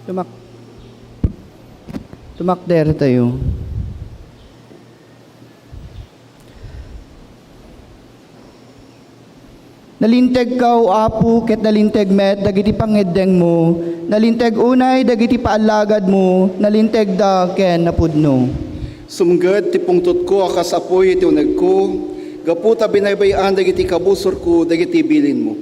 Tumak Tumakder tayo. Nalinteg ka, o Apo, ket nalinteg met, dagiti pangeddeng mo. Nalinteg unay, dagiti paalagad mo. Nalinteg da, ken napudno. Sumgad ti pungtot ko akas apoy iti uneg ko, gaputa binaybayan dagiti kabusor ko dagiti bilin mo.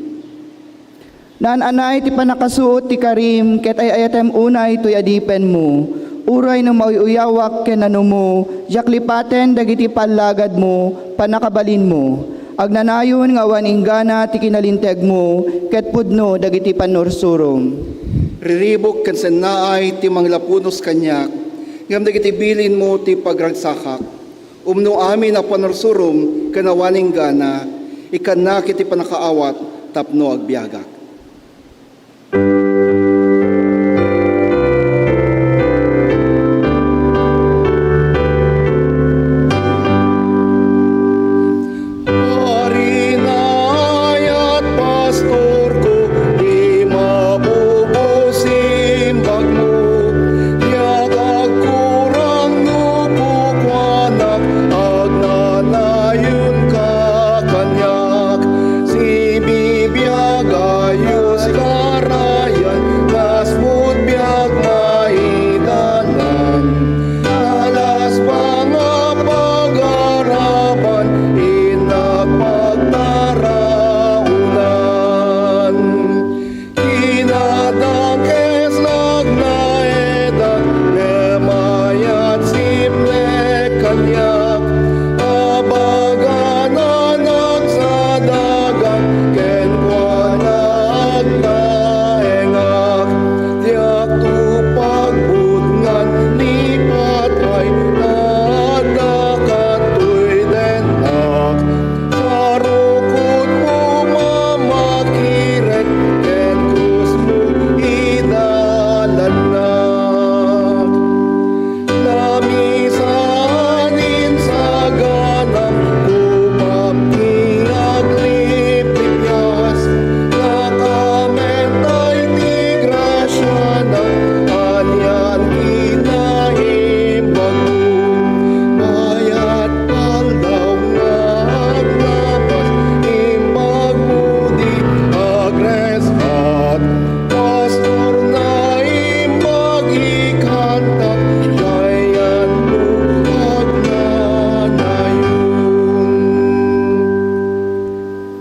Naan-anay ti panakasuot ti karim, ket ay ayatem unay tuy adipen mo. Uray no mauyuyawak ken ano mo, jaklipaten dagiti paalagad mo, panakabalin mo. Agnanayon nga waninggana ti kinalinteg mo, ket pudno dagiti panursurom. Riribok ken sennaay ti manglapunos kanyak, ngam dagiti bilin mo ti pagragsakak. Umno amin a panursurom ken awaning gana, ikanna iti panakaawat tapno agbiagak.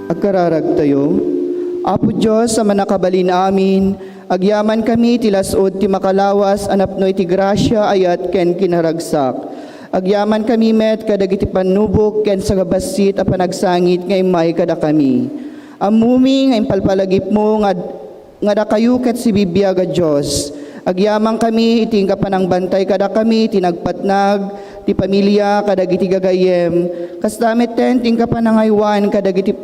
Agkararag tayo. Apo Diyos, sa manakabalin amin, agyaman kami tilasod ti makalawas, anapno iti grasya ayat ken kinaragsak. Agyaman kami met kadagiti panubok ken sa gabasit a panagsangit ngay may kada kami. Amumi nga impalpalagip mo nga da kayo ket si bibiyag a Diyos. Agyaman kami iting kapanang bantay kada kami tinagpatnag ti pamilya kadagiti gagayem. Kastamit ten ting kapanangaywan kadagiti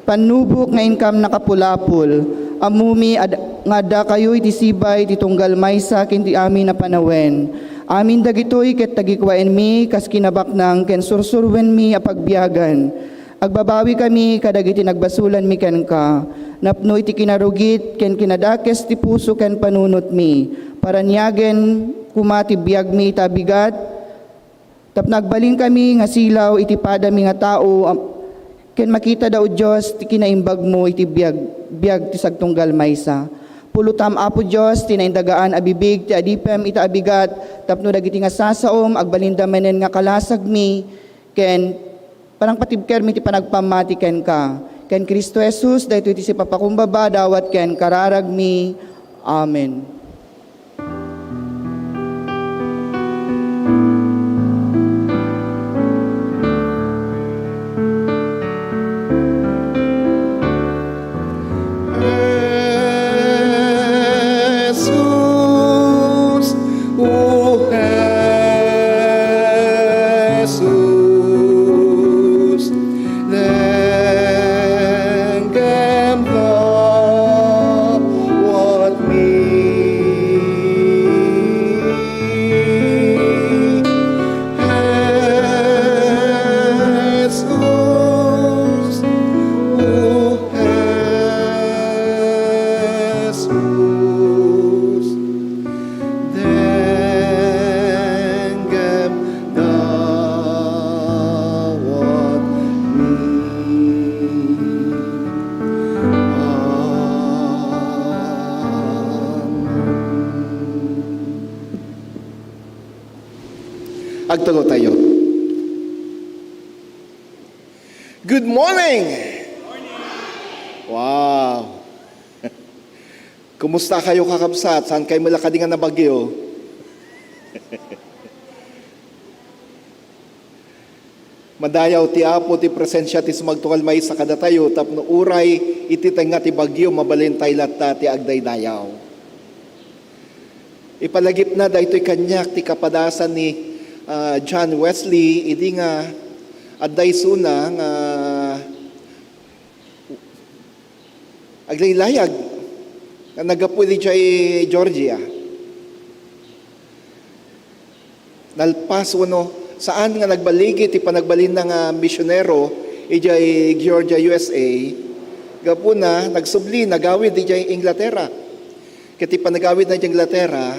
panubok nga income nakapulapul, amumi nga da kayo iti sibay ti tunggal maysa ken ti amin na panawen. Amin dagitoy ket tagikwaen mi kas kinabaknang ken sursurwen mi a pagbiyagan. Agbabawi kami kadagiti nagbasulan mi ken ka. Napno iti kinarugit ken kinadakes ti puso ken panunot mi. Paranyagen kumati biyag mi tabigat. Tapnagbalin kami nga silaw iti pada mi nga tao ken makita daw Diyos ti kinaimbag mo iti biag ti sagtunggal maysa. Pulutam Apo Diyos tinaindagaan abibig ti adipem ita abigat tapno dagiti nga sasaom agbalinda menen nga kalasag mi ken parang patibker mi ti panagpamati ken ka. Ken Kristo Jesus daytoy ti si papakumbaba dawat ken kararag mi. Amen. What me Magtugo tayo. Good morning! Wow! Kumusta kayo kakabsat? Saan kayo malakadingan na bagyo? Madayaw ti Apo ti presensya ti sumagtukal may sa kadatayo tapno uray iti tenga ti bagyo mabalintay latta ti agdaydayaw. Ipalagip na daytoy kanyak ti kapadasan ni John Wesley idi nga adday suna nga aglaylayag nga nagapuy di Georgia. Nalpas wano saan nga nagbaligi ti panagbalin ng misyonero ijay Georgia, USA. Gapuna nagsubli nagawid ijay Inglaterra. Kati panagawid na ijay Inglaterra,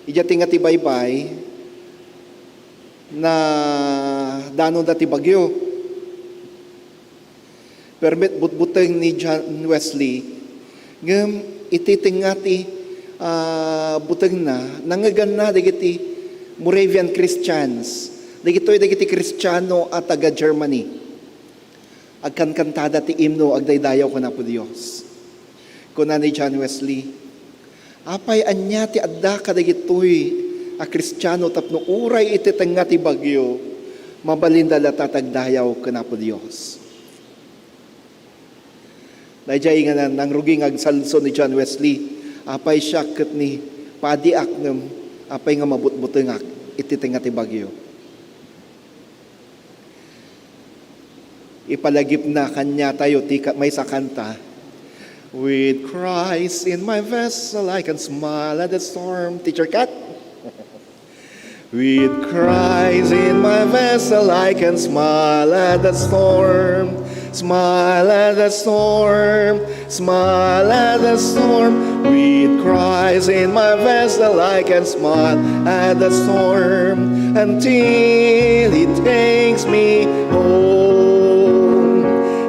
ijay tinga ti baybay na danon dati bagyo. Permit butbuteng ni John Wesley ngem ititinga ti buteng na nangagan na dagiti Moravian Christians. Dagiti Kristiyano at taga Germany. Agkankantada ti imno agdaydayaw ko na po Diyos. Kuna ni John Wesley. Apay anya ti adda kadagitoy a Kristiyano tapno uray ititenga ti bagyo. Mabalinda lata tagdayaw ko na po Diyos. Dayjay nga nang ruging agsalso ni John Wesley. Apay siya ket ni padiak ngem apay nga mabutbutengak ititenga ti bagyo. Ipalagip na kanya tayo may sa kanta. With Christ in my vessel, I can smile at the storm. Teacher Kat? With Christ in my vessel, I can smile at the storm. Smile at the storm. Smile at the storm. With Christ in my vessel, I can smile at the storm until He takes me home.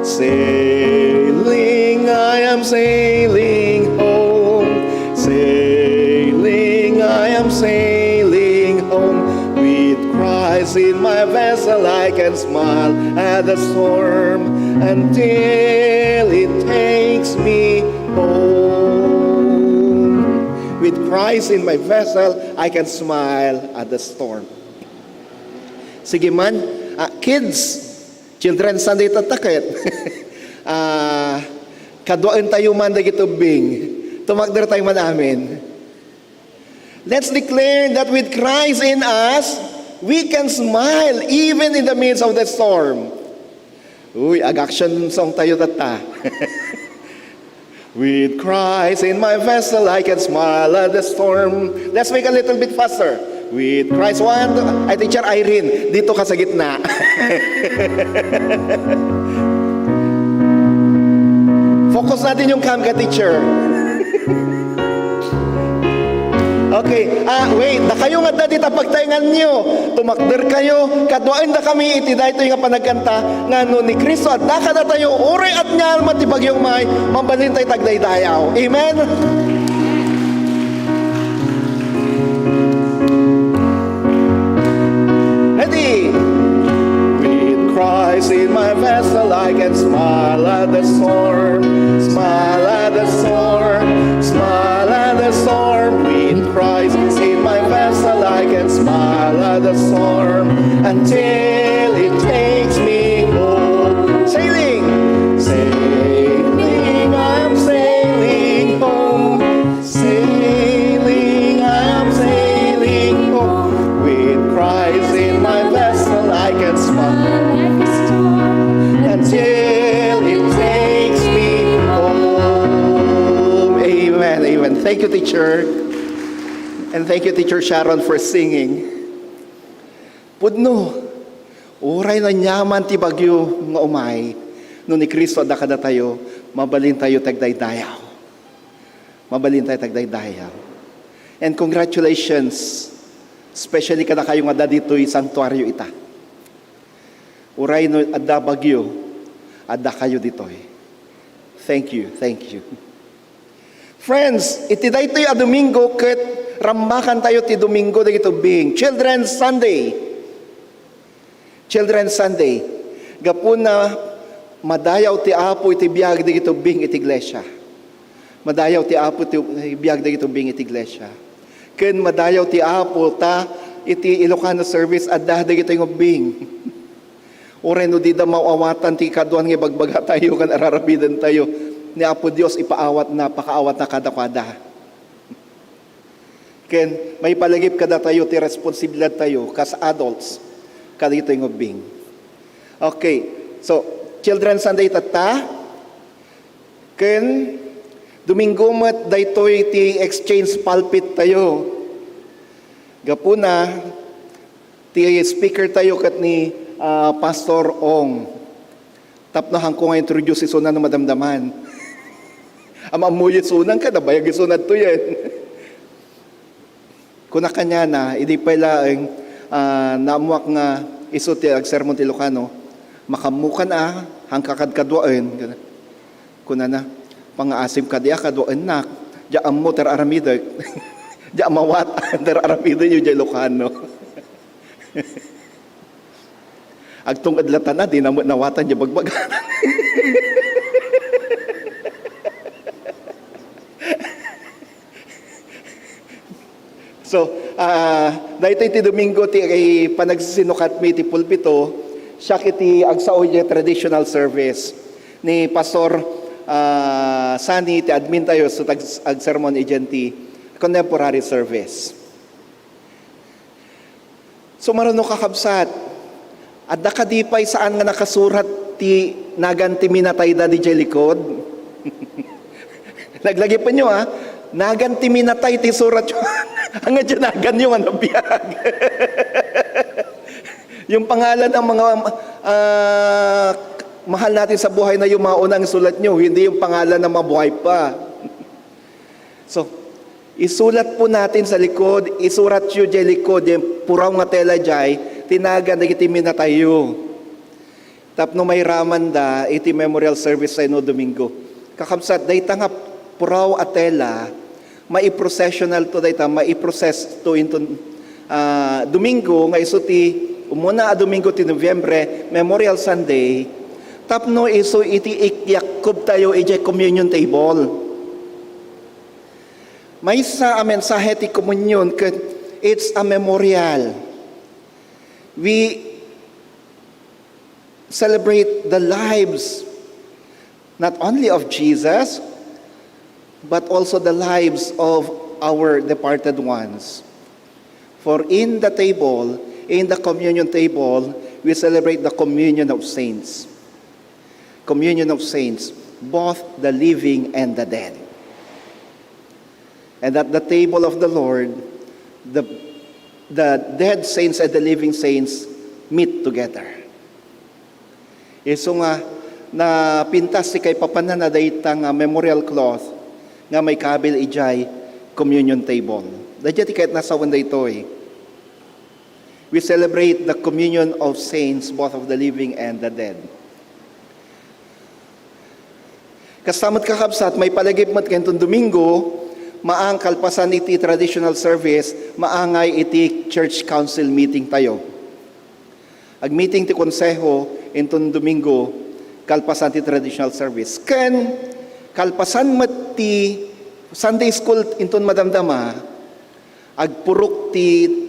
Sailing, I am sailing home. Sailing, I am sailing home. With Christ in my vessel, I can smile at the storm until it takes me home. With Christ in my vessel, I can smile at the storm. Sige man, kids, Children's Sunday tatakit. Kaduan tayo man dagiti tubing. Tumagder tayo man amin. Let's declare that with Christ in us, we can smile even in the midst of the storm. Uy, ag-action song tayo tata. With Christ in my vessel, I can smile at the storm. Let's make a little bit faster. With Christ, one, ay Teacher Irene, dito ka sa gitna. Focus natin yung cam ka, teacher. Okay, wait, na kayo nga dati tapagtaingan nyo. Tumakder kayo, kaduain na kami iti dahito yung panagkanta nga no ni Kristo at daka na tayo, uri at nyal matibagyong may, mambalintay tagdaydayaw. Amen? Ready? With Christ in my vessel, I can smile at the storm. Smile at the storm. Smile at the storm. With Christ in my vessel, I can smile at the storm until it takes me home. Sailing, sailing, I'm sailing home. Sailing, I'm sailing home. With Christ in my vessel, I can smile until it takes me home. Amen, amen. Thank you, teacher. And thank you, Teacher Sharon, for singing. Pudno, uray na nyaman ti bagyo nga umay, no ni Kristo adda kada tayo, mabalin tayo tagdaydayaw. Mabalin tayo tagdaydayaw. And congratulations, especially kada kayo nga dito'y sanktuaryo ita. Uray no adda bagyo, adda kayo dito'y. Thank you, thank you. Friends, iti daytoy a Domingo ket rambakan tayo ti Domingo dagito being Children's Sunday. Children's Sunday. Gapuna madayaw ti Apo iti biag dagiti ubing iti iglesia. Madayaw ti Apo iti biag dagiti ubing iti iglesia. Ken madayaw ti Apo ta iti Ilocano service adda dagiti ubing. Oren no di da mauawatan ti kaduan nga bagbaga tayo kan ararabidan tayo ni Apo Dios ipaawat na pakaawat na kada. Ken may palagip kada tayo ti responsibilidad tayo kas adults kadito yung ubing. Okay, so Children's Sunday tata. Ken Domingo mat daytoy ti exchange pulpit tayo. Gapuna ti speaker tayo kat ni Pastor Ong. Tapnahan ko nga introduce isuna ng madamdaman. Amamuyit sunan ka, nabayag isunad to yan. Kuna kanya na, hindi pala ang naamuak nga iso ti agsermon ti Ilocano, makamukan hangkakadkadwaen. Kuna na, pang-aasim ka diya kadwaen na, diya mo ter aramidag. Diya mawat ter aramidag yung diya Ilocano. Agtong adlatan na, di na nawatan niya bagbaga. So, dahito iti Domingo ti panagsinukat mi ti pulpito, siya kiti agsaoy traditional service ni Pastor Sani ti admin tayo so ag-sermon agenti contemporary service. So marunong kakabsat, at nakadipay saan nga nakasurat ti naganti minatay da di likod. Naglagi pa nyo naganti minatay ti surat nyo. Hanggang dyan nagan yung biyag. Yung pangalan ng mga mahal natin sa buhay na yung mga unang sulat nyo, hindi yung pangalan ng mga buhay pa. So, isulat po natin sa likod, isurat nyo dyan likod, yung puraw nga tela dyan, tinagan na iti minatayo. Tapno may raman da, iti memorial service sa ino Domingo. Kakabsat, dahi nga puraw at tela, mai-processional to dayta, mai-process to into Domingo, nga iso ti, umuna Domingo ti Nobyembre, Memorial Sunday, tapno iso iti ikyakob tayo iti communion table. May sa mensahe ti communion, it's a memorial. We celebrate the lives, not only of Jesus, but also the lives of our departed ones. For in the table, in the communion table, we celebrate the communion of saints. Communion of saints, both the living and the dead. And at the table of the Lord, the dead saints and the living saints meet together. Iso nga, na pintas si kay papanana daytang memorial cloth, nga may kabil ijay communion table. Dadya ti kahit nasawan da ito We celebrate the communion of saints, both of the living and the dead. Kasamot kakabsat, may palagip mat kentong Domingo, maang kalpasan iti traditional service, maangay iti church council meeting tayo. Ag meeting ti konseho, entong Domingo, kalpasan ti traditional service. Kalpasan mat ti Sunday school inton madamdama, agpurok ti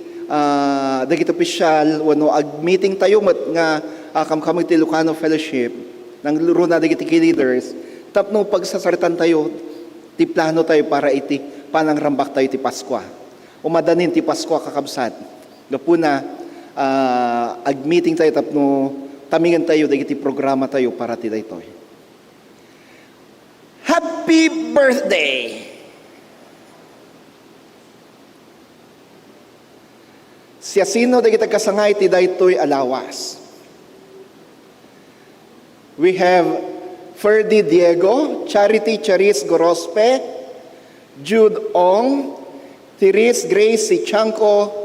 dagiti opisyal, wano ag-meeting tayo mat nga kamkamag ti Ilocano Fellowship, nang luro na dagiti leaders, tapno pagsasaritan tayo, ti plano tayo para iti panangrambak tayo ti Paskwa. Umadanin ti Paskwa kakabsat. Gapuna, ag-meeting tayo, tapno tamingan tayo, dagiti programa tayo para ti daytoy. Happy birthday! Siya sino da kita kasangay ti daytoy alawas. We have Ferdy Diego, Charity Charis Gorospe, Jude Ong, Therese Grace Sichanco,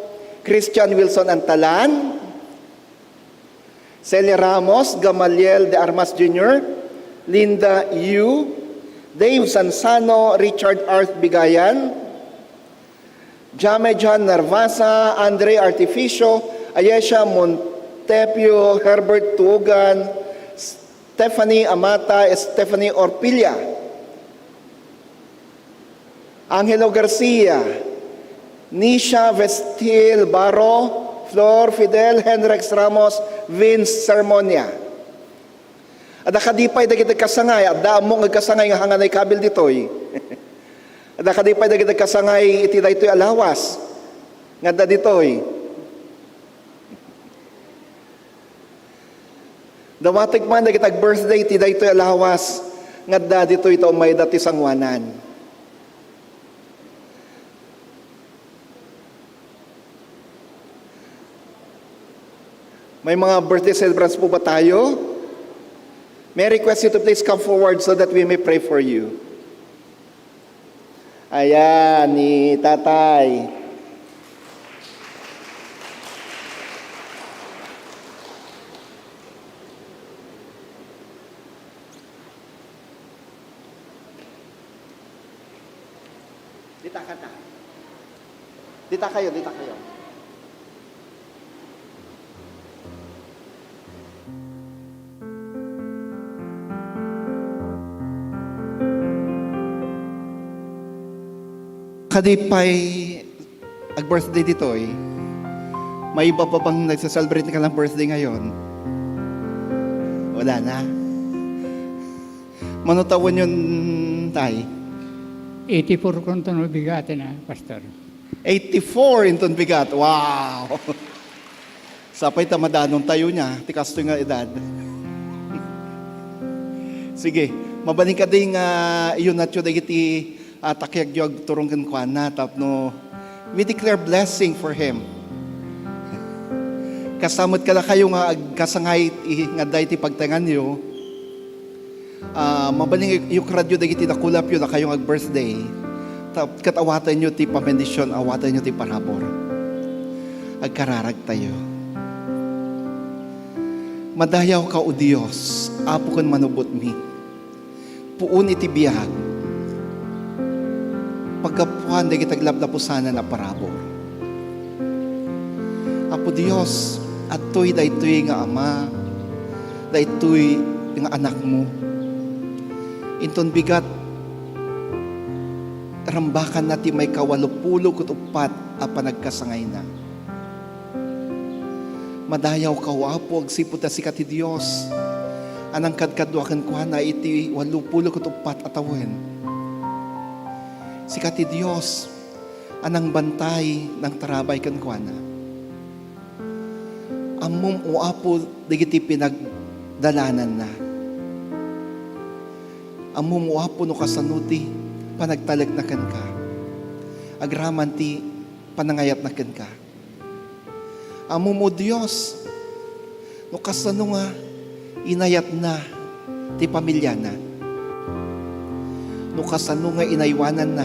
Christian Wilson Antalan, Celia Ramos, Gamaliel de Armas Jr., Linda Yu, Dave Sansano, Richard Arth Bigayan, Jame John Narvasa, Andre Artificio, Ayesha Tepio Herbert Tugan, Stephanie Amata, Stephanie Orpilla, Angelo Garcia, Nisha Vestil Baro, Flor Fidel Henrex Ramos, Vince Sermonia. At nakadipay dagiti kasangay, at daamong nagkasangay nga hanganay kabil ditoy. At nakadipay dagiti kasangay iti daytoy alawas. Nga da ditoy. Dawatig man dagiti birthday iti daytoy alawas. Nga da ditoy ito may dati sangwanan. May mga birthday celebrants po ba tayo? May I request you to please come forward so that we may pray for you. Ayan, ni Tatay. Dita ka na. Dita kayo, dita kayo. Kadipay ag-birthday dito may iba pa bang nagsaselebrate ka ng birthday ngayon? Wala na. Manutawon yun, Tay? 84 kung ito bigati na, Pastor. 84 inton bigat. Wow! Sapay tamadanong tayo niya. Tikas ito nga edad. Sige, mabaling ka din yun at yun iti takyag turong kankwan na tapno we declare blessing for him. Kasamot ka na kayo nga kasangay nga dahi ti pagtangan nyo. Mabaling yung radyo dagiti nakulap yun na kayong ag-birthday. Katawatan nyo ti pamendisyon, awatan nyo ti parabor. Agkararag tayo. Madayaw ka o Diyos, apo kan manubot mi. Puun iti biyag. Pagkapuan da kitaglaplapusanan na parabor. Apo Diyos, atoy daytoy nga ama, daytoy nga anak mo. Inton bigat, rambakan natin may kawalupulo kutupat a panagkasangay na. Madayaw ka wapo, agsipot na sikat ti Diyos. Anang kadkadwakan ko na iti walupulo kutupat atawin. Sikat ti Diyos, anang bantay ng tarabay kan kuana. Amom o apo digiti pinagdalanan na. Amom o apo no kasanuti panagtalag na kan ka. Agraman ti panangayat na kan ka. Amom o Diyos, no kasano nga inayat na ti pamilya na. No kasano nga inaywanan na,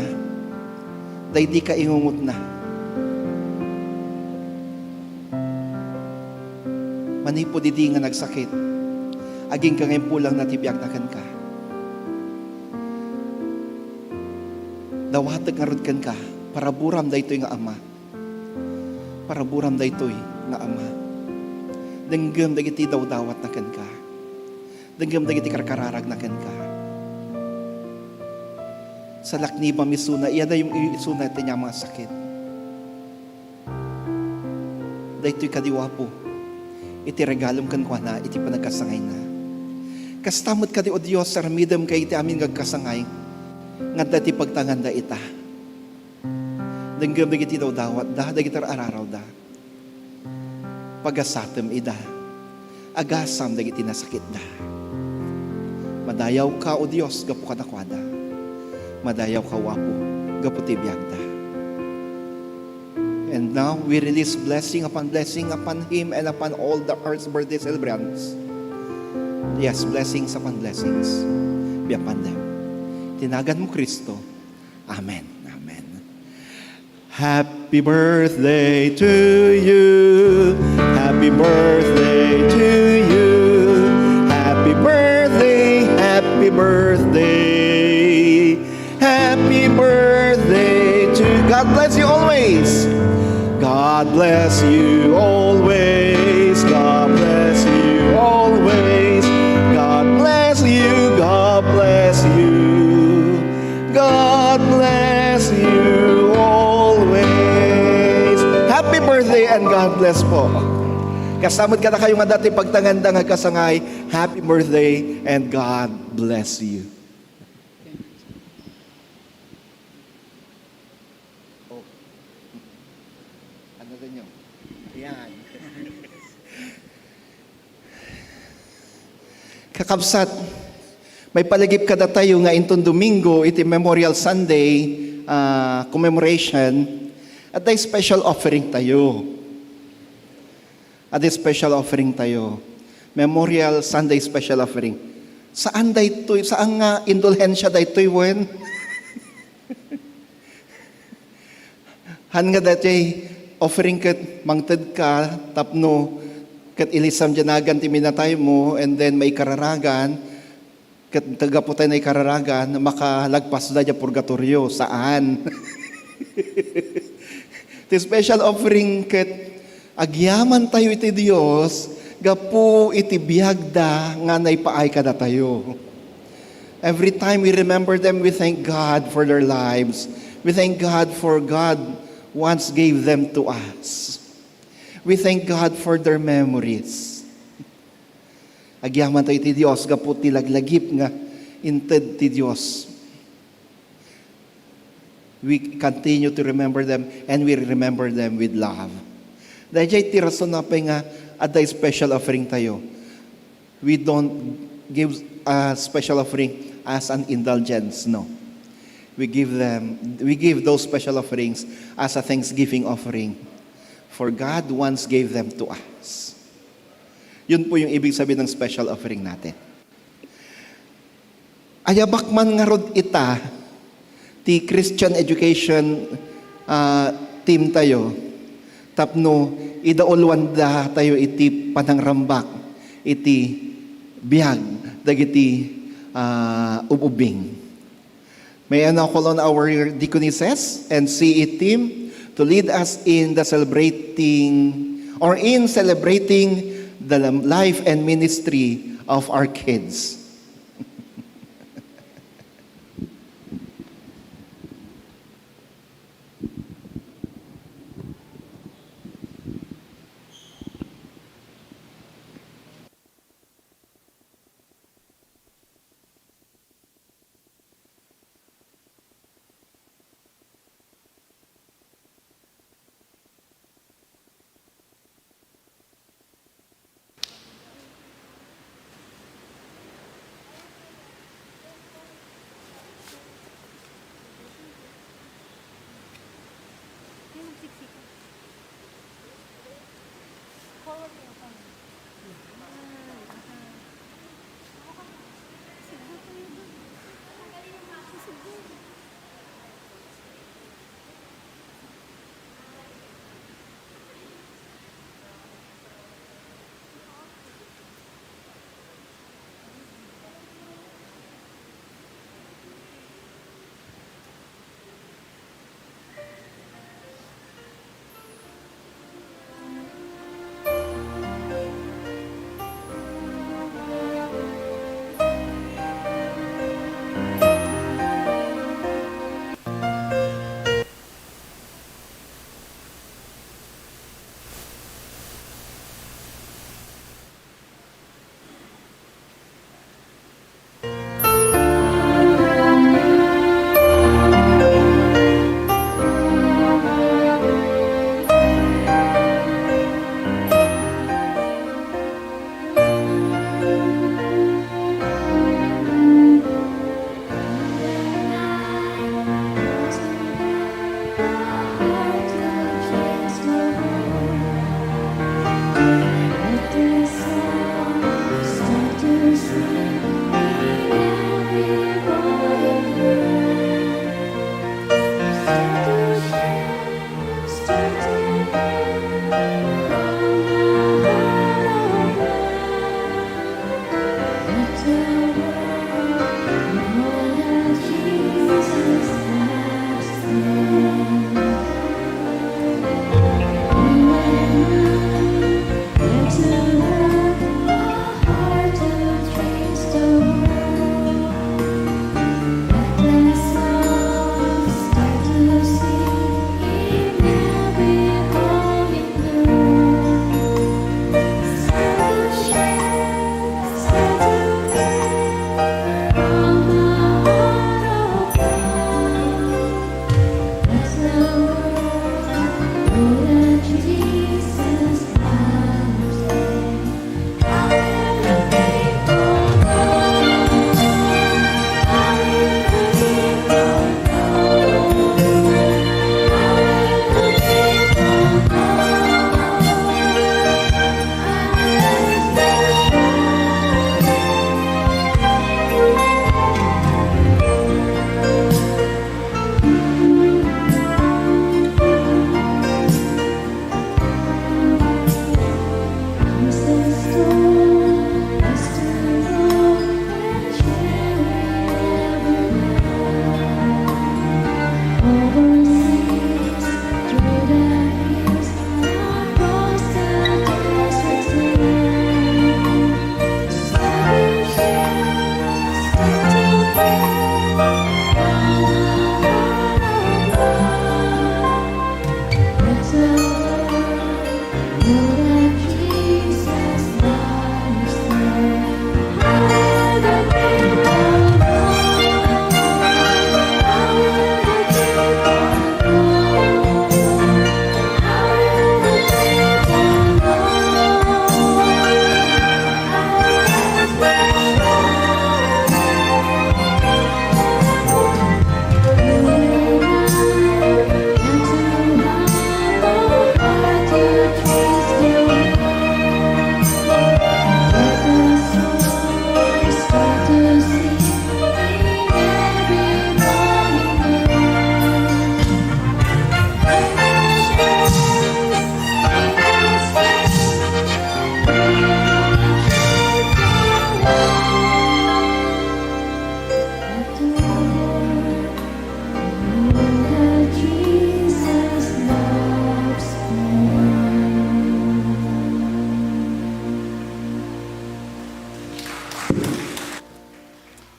day di ka ingungot na. Manipo di nga nagsakit, aging ka ngayon pulang natibyak na kan ka. Dawatag nga rod kan ka, para buram da ito'y nga ama. Para buram da ito'y nga ama. Denggam da iti daw-dawat na kan ka. Denggam da iti karkararag na kan ka. Sa lakni ba misuna, iyan na yung isuna ito niya mga sakit. Dahil ito'y kadiwapo, iti regalom kan kwa na, iti panagkasangay na. Kastamot ka di o Diyos, saramidam kay iti amin gagkasangay, nga dati pagtangan da ita. Denggam iti daw dawat da, dagitar araraw da. Pagasatem ida, agasam dagiti nasakit da. Madayaw ka o Diyos, gapu ka nakwada. Madayaw ka wapo, gapu ti biyagda. And now, we release blessing upon him and upon all the earth's birthday celebrants. Yes, blessings upon blessings be upon them. Tinagan mo Kristo. Amen. Amen. Happy birthday to you. Happy birthday to you. Happy birthday. Happy birthday. Happy birthday to God bless you always. God bless you always. God and God bless po. Kasamad ka na kayo nga dati pagtanganda nga kasangay. Happy birthday and God bless you. Oh. Ano rin yun? Yan. Kakabsat, may palagip kada tayo nga intong Domingo, iti Memorial Sunday commemoration, at ay special offering tayo. At ay special offering tayo. Memorial Sunday special offering. Saan daytoy? Saan nga indulhensya daytoy wen? Han nga daytoy offering ket mangted ka tapno ket ilisam janagan ti minatay mo and then may kararagan ket tagaputay na kararagan makalagpas da ja purgatorio. Saan? Ti special offering ket agyaman tayo iti Dios gapu iti biagda nga naipaay kada tayo. Every time we remember them, we thank God for their lives. We thank God for God once gave them to us. We thank God for their memories. Agyaman tayo iti Dios gapu ti laglagip nga inted ti Dios. We continue to remember them and we remember them with love. Dahil jay ti rason na pa nga aday special offering tayo. We don't give a special offering as an indulgence, no. We give those special offerings as a thanksgiving offering. For God once gave them to us. Yun po yung ibig sabihin ng special offering natin. Ayabak man nga rod ita, ti Christian education team tayo, tapno idaulwan da tayo iti panangrambak, iti biyag, dagiti ububing. May I now call on our deaconesses and CE team to lead us in celebrating the life and ministry of our kids.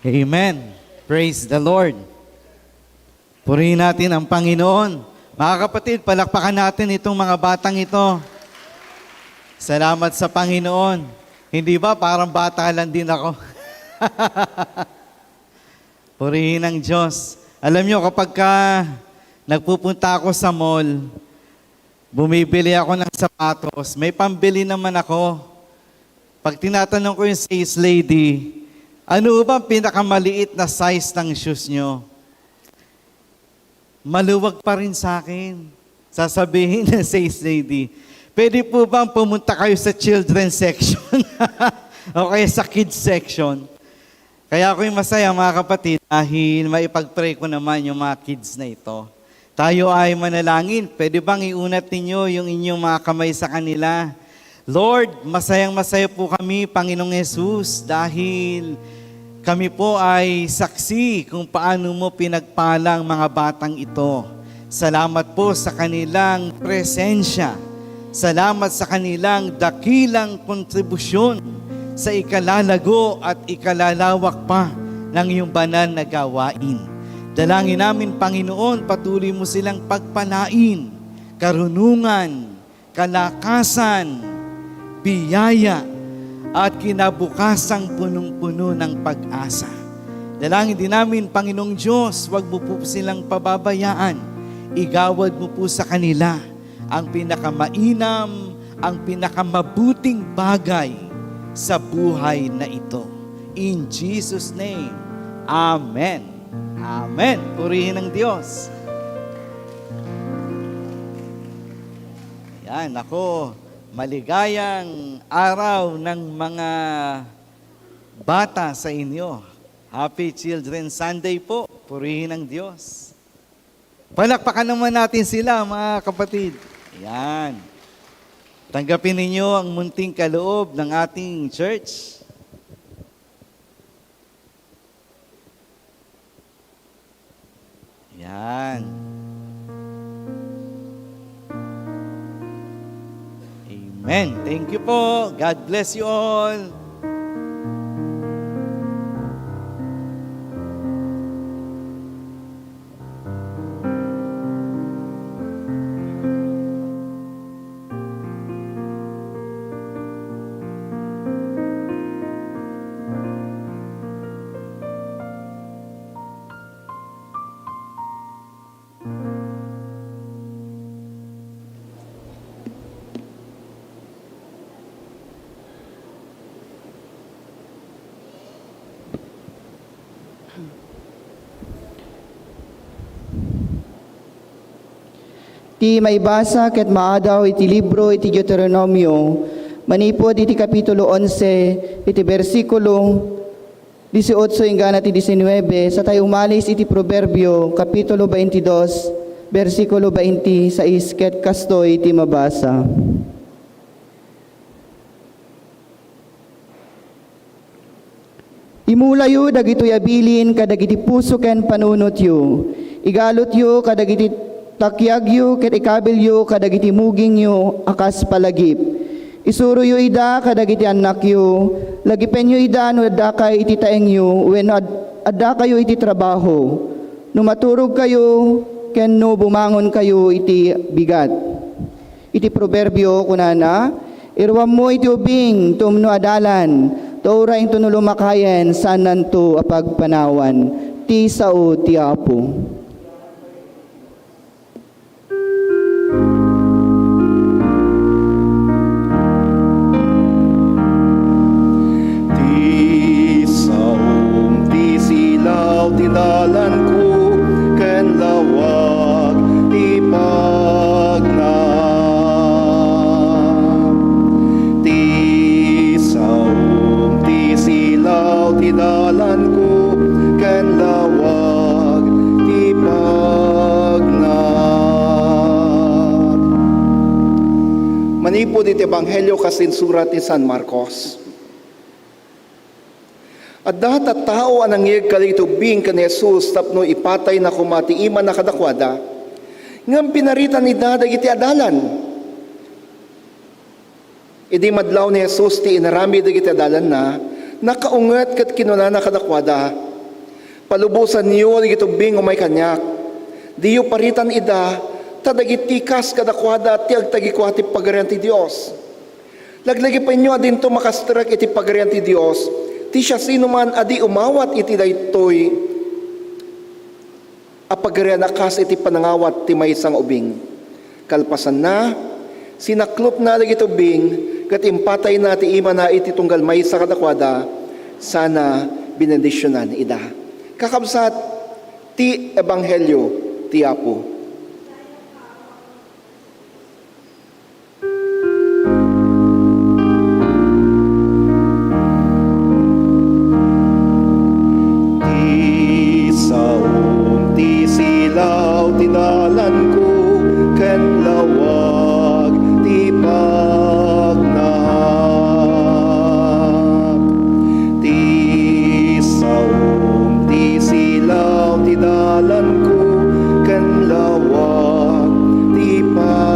Amen. Praise the Lord. Purihin natin ang Panginoon. Mga kapatid, palakpakan natin itong mga batang ito. Salamat sa Panginoon. Hindi ba parang bata lang din ako? Purihin ang Diyos. Alam nyo, kapag nagpupunta ako sa mall, bumibili ako ng sapatos, may pambili naman ako. Pag tinatanong ko yung sales lady, ano ba ang pinakamaliit na size ng shoes nyo? Maluwag pa rin sa akin. Sasabihin ng sales lady, pwede po bang pumunta kayo sa children's section? O kaya sa kids section? Kaya ako'y masaya mga kapatid dahil maipag-pray ko naman yung mga kids na ito. Tayo ay manalangin. Pwede bang iunat ninyo yung inyong mga kamay sa kanila? Lord, masayang-masaya po kami, Panginoong Yesus, dahil kami po ay saksi kung paano mo pinagpalang mga batang ito. Salamat po sa kanilang presensya. Salamat sa kanilang dakilang kontribusyon sa ikalalago at ikalalawak pa ng iyong banal na gawain. Dalangin namin, Panginoon, patuloy mo silang pagpalain, karunungan, kalakasan, biyaya, at kinabukasang punong-puno ng pag-asa. Dalangin din namin, Panginoong Diyos, huwag mo po silang pababayaan. Igawad mo po sa kanila ang pinakamainam, ang pinakamabuting bagay sa buhay na ito. In Jesus' name, Amen. Amen. Purihin ng Diyos. Yan, ako, maligayang araw ng mga bata sa inyo. Happy Children's Sunday po. Purihin ng Diyos. Palakpakan naman natin sila, mga kapatid. Yan. Tanggapin ninyo ang munting kaloob ng ating church. Yan. Amen. Thank you po. God bless you all. Ti maibasa ket maadaw iti libro iti Deuteronomio, manipod iti kapitulo 11, iti versikulo 18 hinggan iti 19, sa tayo umalis iti Proverbio, kapitulo 22, versikulo 26, ket kastoy iti mabasa. Imulayo dagitoy abilin kadagiti puso ken panunot yu. Igalot yu kadagiti takyagyo ket ikabilyo kadagiti mugingyo akas palagip. Isuruyo ida kadagiti annakyo, lagipenyo ida no adda kay iti taengyo wenno adda kayo iti trabaho. No maturog kayo ken no bumangon kayo iti bigat. Iti proverbio kunana, irwam mo iti ubing tumno adalan, taura ing tunulumakayen saan nanto apagpanawan, ti sao ti Apo. Tinalan ko ken lawag ti pagnam. Ti saom ti silaw tinalan ko ken lawag ti pagnam. Manipod iti Ebanghelyo kasinsurat ni San Marcos. At dahat at tao anang ngig kalitubing kan Jesus tapno ipatay na kumatiiman na kadakwada, ngam pinaritan ni dadag iti adalan. Idi madlaw ni Jesus ti inarami dagiti adalan na, nakaunget kat kinuna na kadakwada, Palubusan niyo ligitubing umay kanyak. Diyo paritan ida, tadagitikas kadakwada ti agtagikwa ti pagarian ti Dios. Laglagi pa inyo adin to makastrak iti pagarian ti Dios, ti siya sino man adi umawat iti daytoy, apagarian akas iti panangawat ti maysang ubing. Kalpasan na, sinaklop na ligitubing, kat impatay na ti ima na iti tunggal maysa kadakwada, sana binendisyonan ida. Kakabsat, ti Ebanghelyo, ti Apo. Ti saom, ti silaw, ti dalan ko, ken lawag, ti pagnahap. Ti saom, ti silaw, ti dalan ko, ken lawag, ti pagnahap.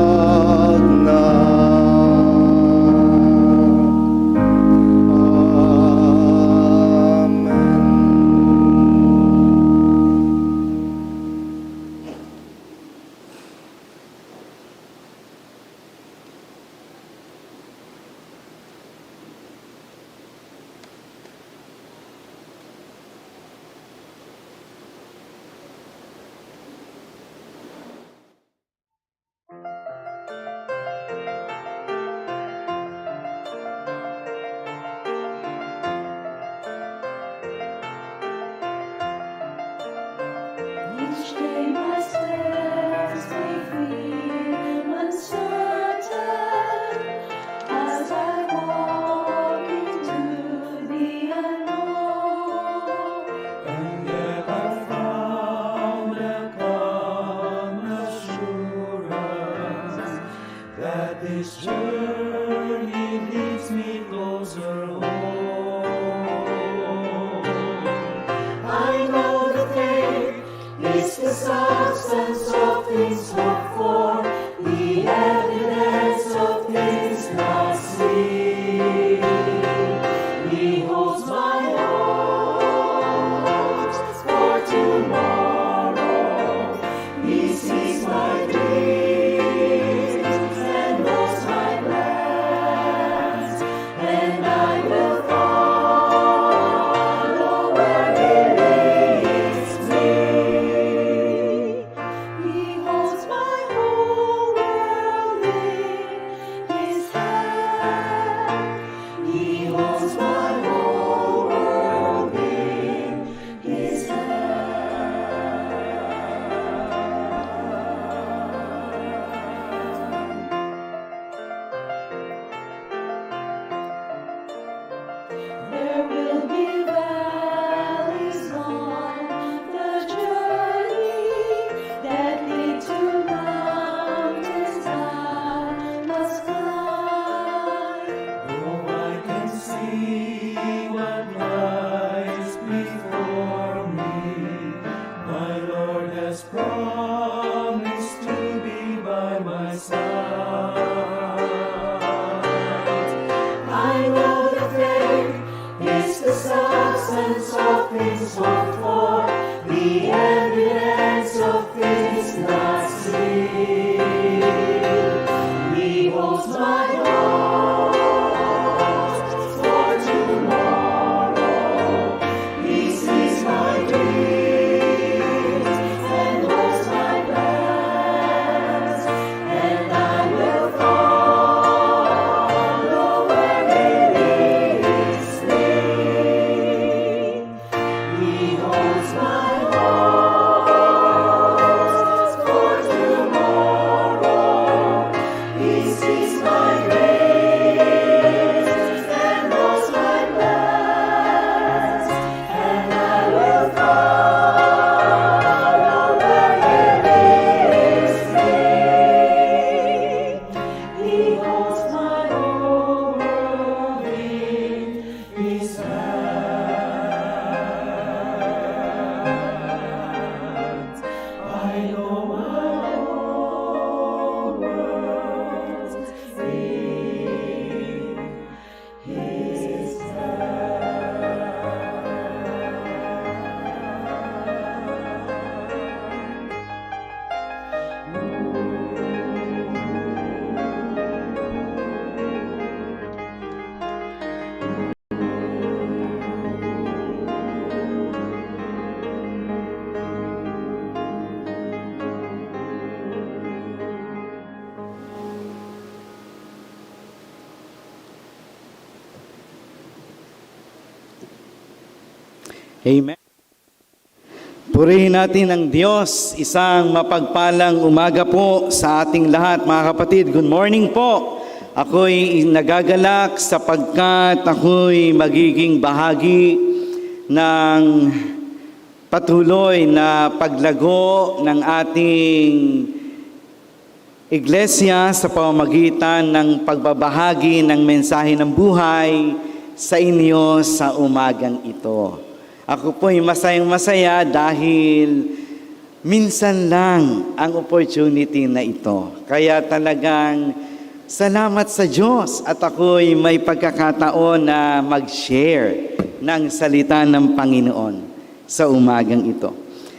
Amen. Each day my steps may feel uncertain as I walk into the unknown. And yet I found a calm assurance that this journey leads me closer home. I know that faith is the substance of things hoped for, the evidence of things not seen. He holds my hopes for tomorrow. He sees my dreams and knows my plans. Amen. Purihin natin ang Diyos. Isang mapagpalang umaga po sa ating lahat, mga kapatid. Good morning po. Ako'y nagagalak sapagkat ako'y magiging bahagi ng patuloy na paglago ng ating iglesia sa pamamagitan ng pagbabahagi ng mensahe ng buhay sa inyo sa umagang ito. Ako po'y masayang-masaya dahil minsan lang ang opportunity na ito. Kaya talagang salamat sa Diyos at ako'y may pagkakataon na mag-share ng salita ng Panginoon sa umagang ito.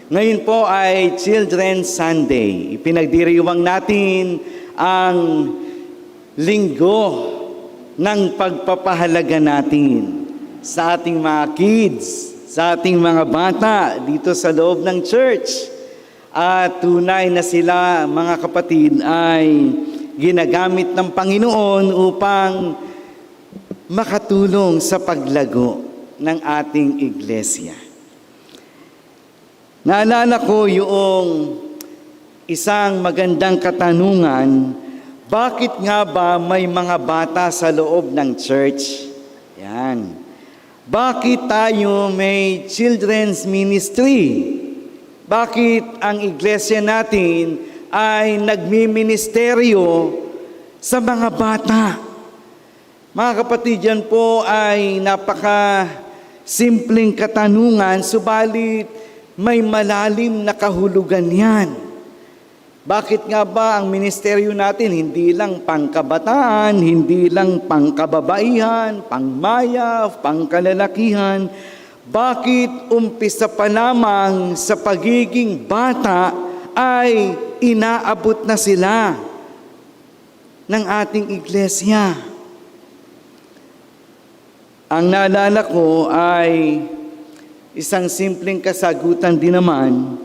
Ngayon po ay Children's Sunday. Ipinagdiriwang natin ang linggo ng pagpapahalaga natin sa ating mga kids, sa ating mga bata dito sa loob ng church. At tunay na sila, mga kapatid, ay ginagamit ng Panginoon upang makatulong sa paglago ng ating iglesia. Naalala ko yung isang magandang katanungan, bakit nga ba may mga bata sa loob ng church? Yan. Bakit tayo may children's ministry? Bakit ang iglesia natin ay nagmiministeryo sa mga bata? Mga kapatid, yan po ay napaka-simpleng katanungan, subalit may malalim na kahulugan yan. Bakit nga ba ang ministeryo natin hindi lang pangkabataan, hindi lang pangkababaihan, pangmaya, pangkalalakihan? Bakit umpisa pa lamang sa pagiging bata ay inaabot na sila ng ating iglesia? Ang naalala ko ay isang simpleng kasagutan din naman.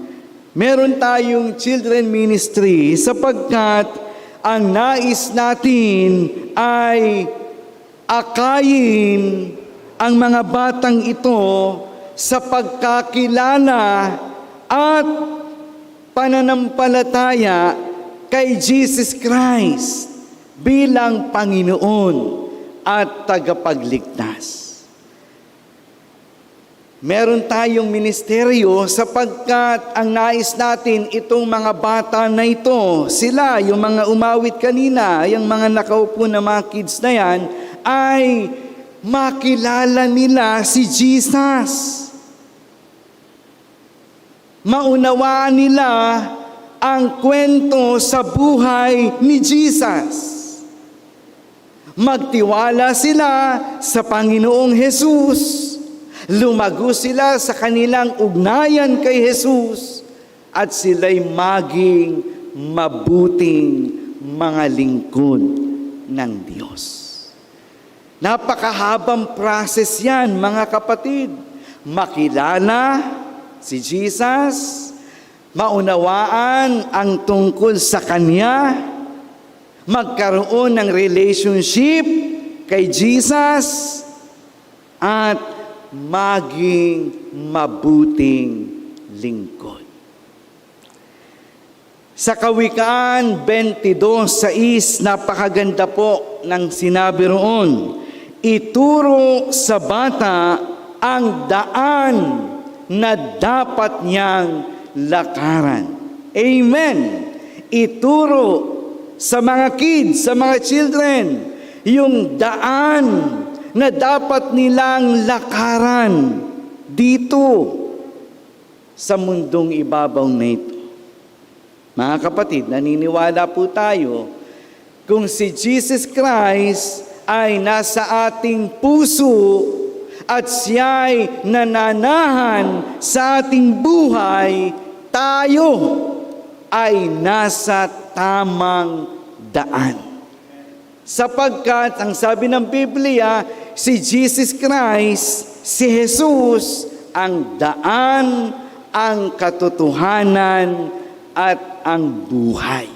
Meron tayong children ministry sapagkat ang nais natin ay akayin ang mga batang ito sa pagkakilala at pananampalataya kay Jesus Christ bilang Panginoon at tagapagligtas. Meron tayong ministeryo sapagkat ang nais natin itong mga bata na ito, sila, yung mga umawit kanina, yung mga nakaupo na mga kids na yan, ay makilala nila si Jesus. Maunawaan nila ang kwento sa buhay ni Jesus. Magtiwala sila sa Panginoong Jesus. Lumago sila sa kanilang ugnayan kay Jesus at sila'y maging mabuting mga lingkod ng Diyos. Napakahabang process yan, mga kapatid. Makilala si Jesus, maunawaan ang tungkol sa Kanya, magkaroon ng relationship kay Jesus, at maging mabuting lingkod. Sa Kawikaan 22:6, napakaganda po ng sinabi roon, ituro sa bata ang daan na dapat niyang lakaran. Amen. Ituro sa mga kids, sa mga children, yung daan na dapat nilang lakaran dito sa mundong ibabaw na ito. Mga kapatid, naniniwala po tayo kung si Jesus Christ ay nasa ating puso at siya'y nananahan sa ating buhay, tayo ay nasa tamang daan. Sapagkat ang sabi ng Biblia, si Jesus Christ, si Jesus, ang daan, ang katotohanan, at ang buhay.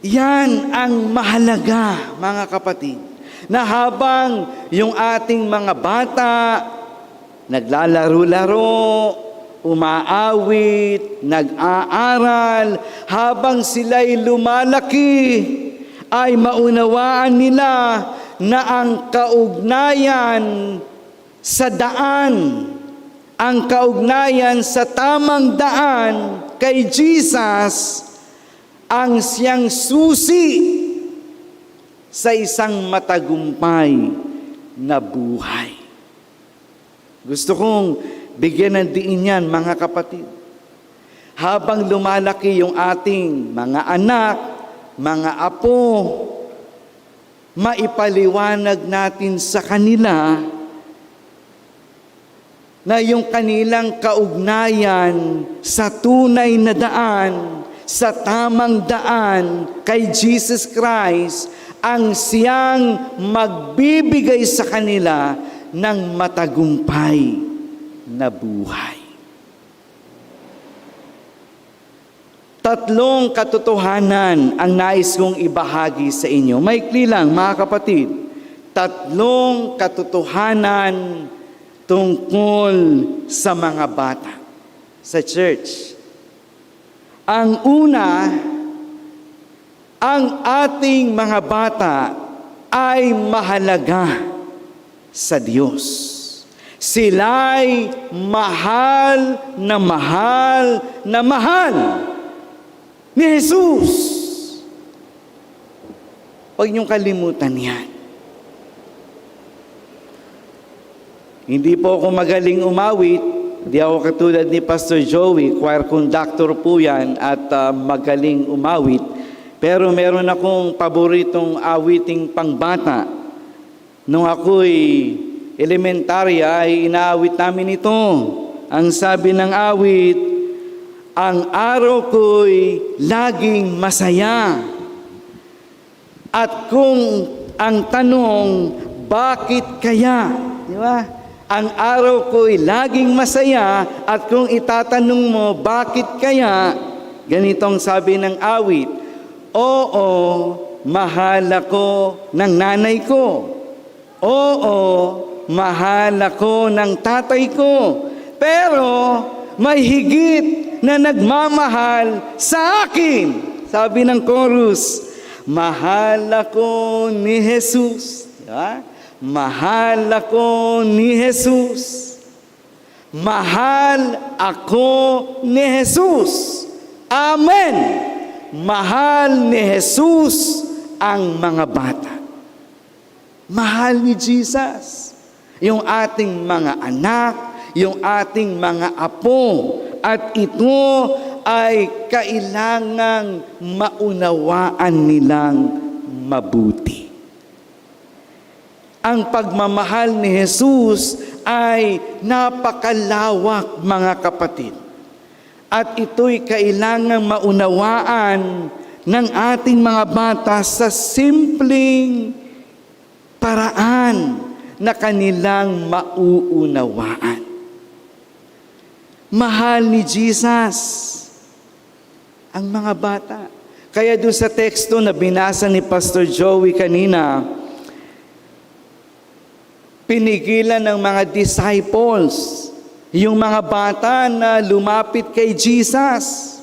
Yan ang mahalaga, mga kapatid. Na habang yung ating mga bata naglalaro-laro, umaawit, nag-aaral, habang sila'y lumalaki, ay maunawaan nila na ang kaugnayan sa daan, ang kaugnayan sa tamang daan kay Jesus, ang siyang susi sa isang matagumpay na buhay. Gusto kong bigyan ng diin yan, mga kapatid. Habang lumalaki yung ating mga anak, mga apo, maipaliwanag natin sa kanila na yung kanilang kaugnayan sa tunay na daan, sa tamang daan kay Jesus Christ, ang siyang magbibigay sa kanila ng matagumpay na buhay. Tatlong katotohanan ang nais kong ibahagi sa inyo. Maikli lang, mga kapatid. Tatlong katotohanan tungkol sa mga bata sa church. Ang una, ang ating mga bata ay mahalaga sa Diyos. Sila'y mahal na mahal na mahal ni Jesus. Huwag niyong kalimutan yan. Hindi po ako magaling umawit. Hindi ako katulad ni Pastor Joey, choir conductor po yan at magaling umawit. Pero meron akong paboritong awiting pangbata. Nung ako'y elementarya ay inaawit namin ito. Ang sabi ng awit, ang araw ko'y laging masaya. At kung ang tanong, bakit kaya? Di ba? Ang araw ko'y laging masaya at kung itatanong mo, bakit kaya? Ganitong sabi ng awit, oo, mahal ako ng nanay ko. Oo, mahal ako ng tatay ko. Pero may higit na nagmamahal sa akin. Sabi ng chorus, mahal ako ni Jesus. Diba? Mahal ako ni Jesus. Mahal ako ni Jesus. Amen. Mahal ni Jesus ang mga bata. Mahal ni Jesus. Yung ating mga anak, yung ating mga apo. At ito ay kailangang maunawaan nilang mabuti. Ang pagmamahal ni Jesus ay napakalawak, mga kapatid. At ito'y kailangang maunawaan ng ating mga bata sa simpleng paraan na kanilang mauunawaan. Mahal ni Jesus ang mga bata. Kaya doon sa teksto na binasa ni Pastor Joey kanina, pinigilan ng mga disciples yung mga bata na lumapit kay Jesus.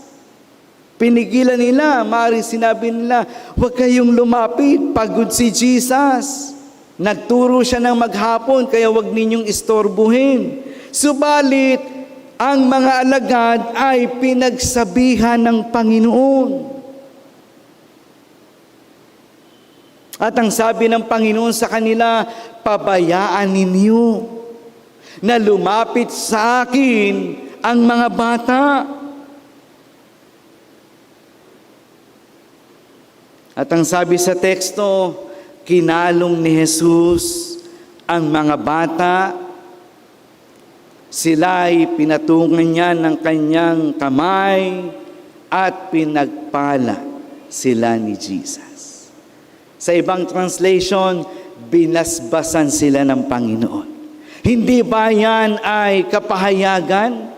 Pinigilan nila, maaaring sinabi nila, huwag kayong lumapit, pagod si Jesus. Nagturo siya ng maghapon, kaya huwag ninyong istorbuhin. Subalit, ang mga alagad ay pinagsabihan ng Panginoon. At ang sabi ng Panginoon sa kanila, pabayaan ninyo na lumapit sa akin ang mga bata. At ang sabi sa teksto, kinalong ni Jesus ang mga bata. Sila'y pinatungan niya ng kanyang kamay at pinagpala sila ni Jesus. Sa ibang translation, binasbasan sila ng Panginoon. Hindi ba yan ay kapahayagan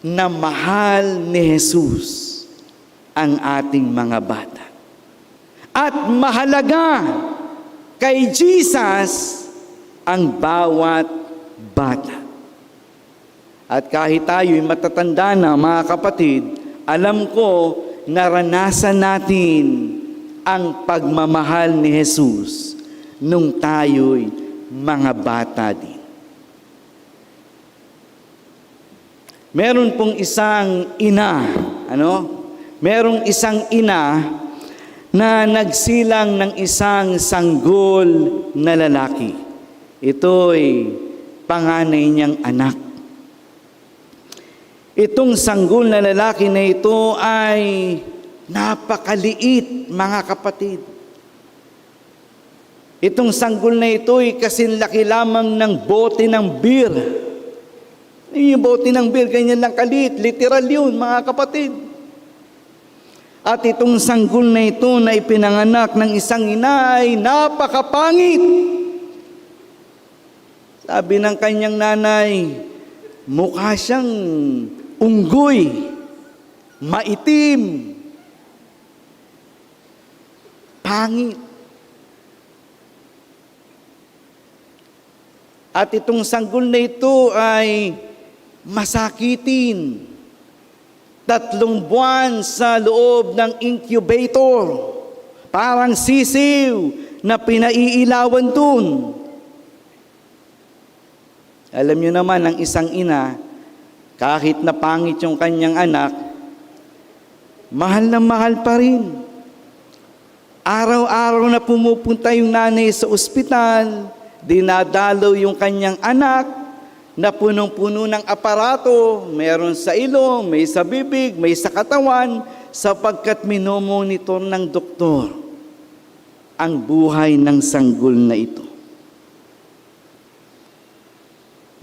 na mahal ni Jesus ang ating mga bata? At mahalaga kay Jesus ang bawat bata. At kahit tayo'y matatanda na, mga kapatid, alam ko naranasan natin ang pagmamahal ni Jesus nung tayo'y mga bata din. Meron pong isang ina, Merong isang ina na nagsilang ng isang sanggol na lalaki. Ito'y panganay niyang anak. Itong sanggol na lalaki na ito ay napakaliit, mga kapatid. Itong sanggol na ito ay kasinlaki lamang ng bote ng beer. Yung bote ng beer, ganyan lang kaliit. Literal yun, mga kapatid. At itong sanggol na ito na ipinanganak ng isang ina ay napakapangit. Sabi ng kanyang nanay, mukha siyang unggoy, maitim, pangit. At itong sanggol na ito ay masakitin. 3 buwan sa loob ng incubator. Parang sisiw na pinaiilawan dun. Alam niyo naman, ang isang ina, kahit na pangit yung kanyang anak, mahal na mahal pa rin. Araw-araw na pumupunta yung nanay sa ospital, dinadalaw yung kanyang anak, na punong-puno ng aparato, meron sa ilong, may sa bibig, may sa katawan, sapagkat minomonitor ng doktor ang buhay ng sanggol na ito.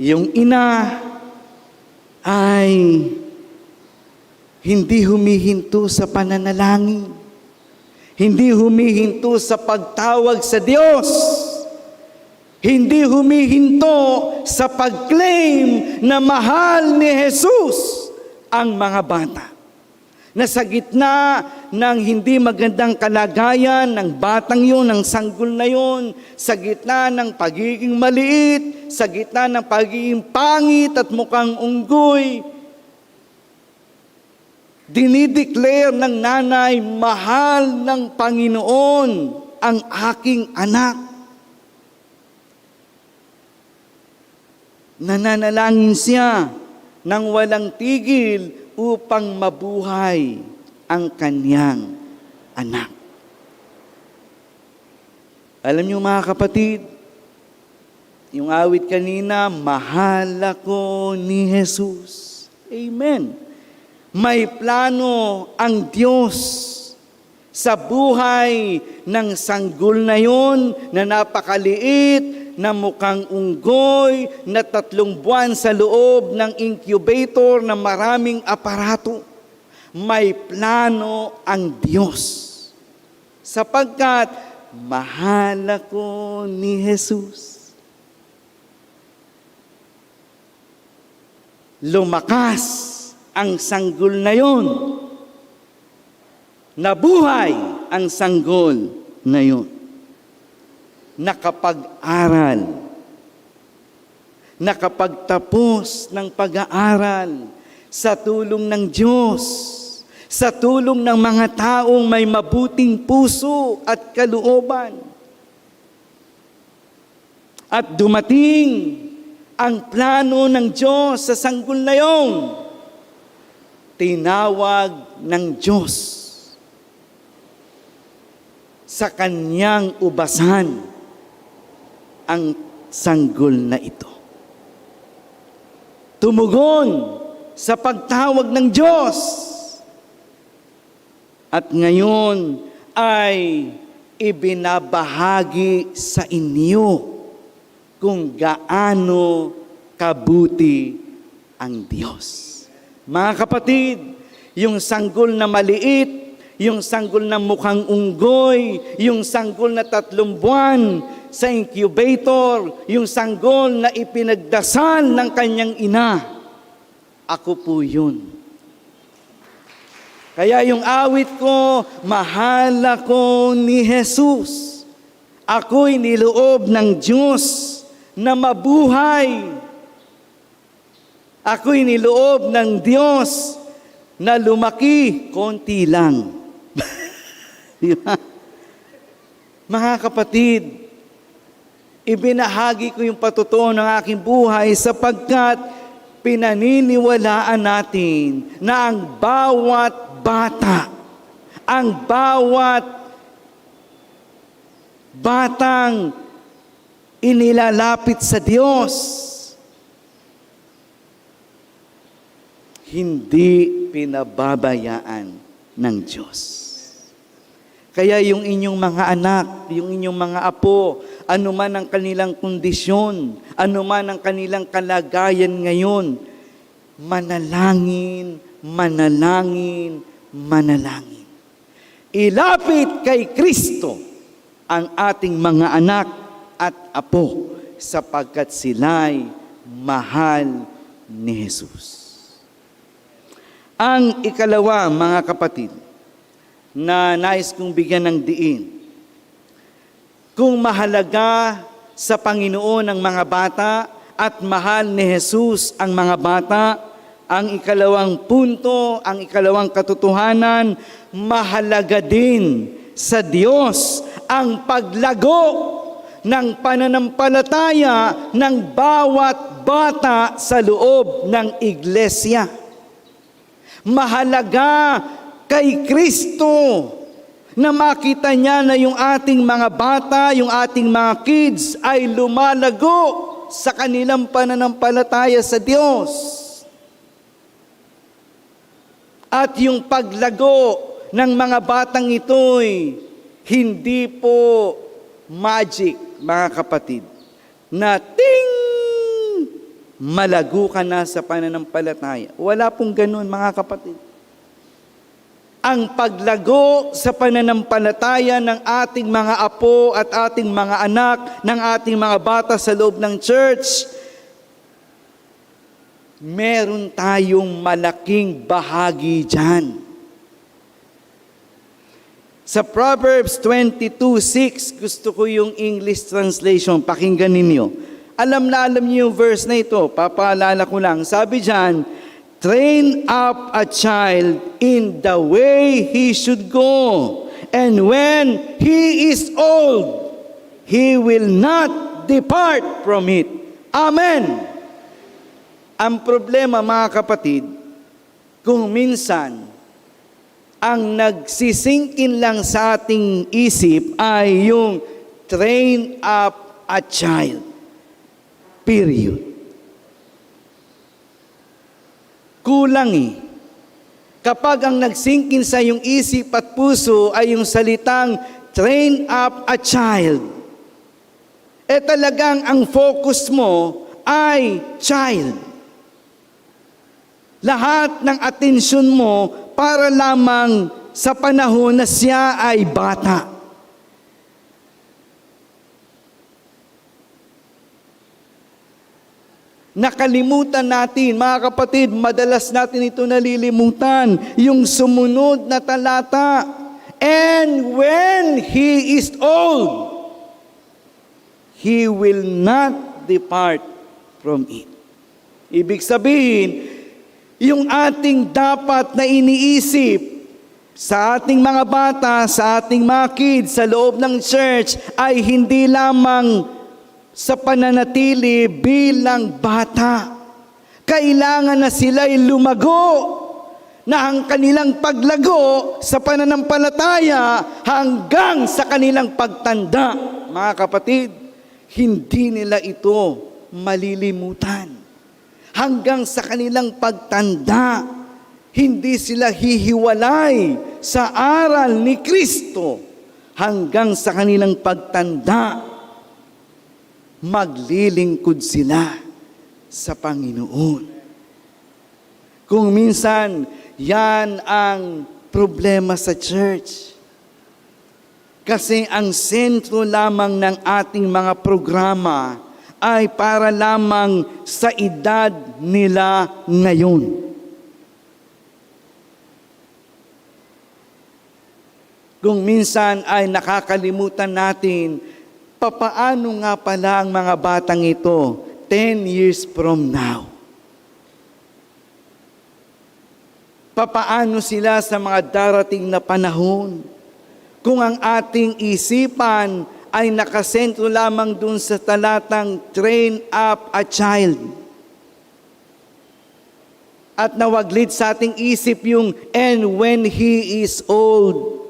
Yung ina ay hindi humihinto sa pananalangin, hindi humihinto sa pagtawag sa Diyos, hindi humihinto sa pag-claim na mahal ni Jesus ang mga bata. Na sa gitna ng hindi magandang kalagayan ng batang yun, ng sanggol na yun, sa gitna ng pagiging maliit, sa gitna ng pagiging pangit at mukhang unggoy, dinideclare ng nanay, mahal ng Panginoon ang aking anak. Nananalangin siya nang walang tigil upang mabuhay ang kanyang anak. Alam niyo, mga kapatid, yung awit kanina, mahal ako ni Jesus. Amen. May plano ang Diyos sa buhay ng sanggol na yon na napakaliit, na mukhang unggoy, na 3 buwan sa loob ng incubator na maraming aparato. May plano ang Diyos. Sapagkat mahal ako ni Jesus. Lumakas ang sanggol na yon. Nabuhay ang sanggol na yon. Nakapag-aral, nakapagtapos ng pag-aaral sa tulong ng Diyos, sa tulong ng mga taong may mabuting puso at kalooban. At dumating ang plano ng Diyos sa sanggol na yon. Tinawag ng Diyos sa kanyang ubasan ang sanggol na ito. Tumugon sa pagtawag ng Diyos. At ngayon ay ibinabahagi sa inyo kung gaano kabuti ang Diyos. Mga kapatid, yung sanggol na maliit, yung sanggol na mukhang unggoy, yung sanggol na 3 buwan sa incubator, yung sanggol na ipinagdasal ng kanyang ina, ako po yun. Kaya yung awit ko, mahal ako ni Jesus. Ako'y niloob ng Diyos na mabuhay. Ako'y niloob ng Diyos na lumaki, konti lang. Di ba? Mga kapatid, ibinahagi ko yung patotoo ng aking buhay sapagkat pinaniniwalaan natin na ang bawat bata, ang bawat batang inilalapit sa Diyos, hindi pinababayaan ng Diyos. Kaya yung inyong mga anak, yung inyong mga apo, anuman ang kanilang kondisyon, anuman ang kanilang kalagayan ngayon, manalangin, manalangin, manalangin. Ilapit kay Kristo ang ating mga anak at apo sapagkat sila'y mahal ni Jesus. Ang ikalawa, mga kapatid, na nais kong bigyan ng diin, kung mahalaga sa Panginoon ang mga bata at mahal ni Jesus ang mga bata, ang ikalawang punto, ang ikalawang katotohanan, mahalaga din sa Diyos ang paglago ng pananampalataya ng bawat bata sa loob ng iglesia. Mahalaga kay Kristo na makita niya na yung ating mga bata, yung ating mga kids ay lumalago sa kanilang pananampalataya sa Diyos. At yung paglago ng mga batang ito'y hindi po magic, mga kapatid, na ting! Malago ka na sa pananampalataya. Wala pong ganun, mga kapatid. Ang paglago sa pananampalataya ng ating mga apo at ating mga anak, ng ating mga bata sa loob ng church, meron tayong malaking bahagi dyan. Sa Proverbs 22:6, gusto ko yung English translation, pakinggan ninyo. Alam niyo yung verse na ito, papaalala ko lang. Sabi dyan, train up a child in the way he should go. And when he is old, he will not depart from it. Amen. Ang problema, mga kapatid, kung minsan, ang nagsisingkin lang sa ating isip ay yung train up a child. Period. Kulang eh. Kapag ang nagsingkin sa iyong isip at puso ay yung salitang train up a child, talagang ang focus mo ay child. Lahat ng atensyon mo para lamang sa panahon na siya ay bata. Nakalimutan natin, mga kapatid, madalas natin ito nalilimutan, yung sumunod na talata. And when he is old, he will not depart from it. Ibig sabihin, yung ating dapat na iniisip sa ating mga bata, sa ating mga kids, sa loob ng church, ay hindi lamang sa pananatili bilang bata. Kailangan na sila'y lumago, na ang kanilang paglago sa pananampalataya hanggang sa kanilang pagtanda. Mga kapatid, hindi nila ito malilimutan. Hanggang sa kanilang pagtanda, hindi sila hihiwalay sa aral ni Kristo. Hanggang sa kanilang pagtanda, maglilingkod sila sa Panginoon. Kung minsan, yan ang problema sa church. Kasi ang sentro lamang ng ating mga programa ay para lamang sa edad nila ngayon. Kung minsan ay nakakalimutan natin, papaano nga pala ang mga batang ito 10 years from now? Papaano sila sa mga darating na panahon? Kung ang ating isipan ay nakasentro lamang dun sa talatang train up a child. At nawaglit sa ating isip yung, and when he is old,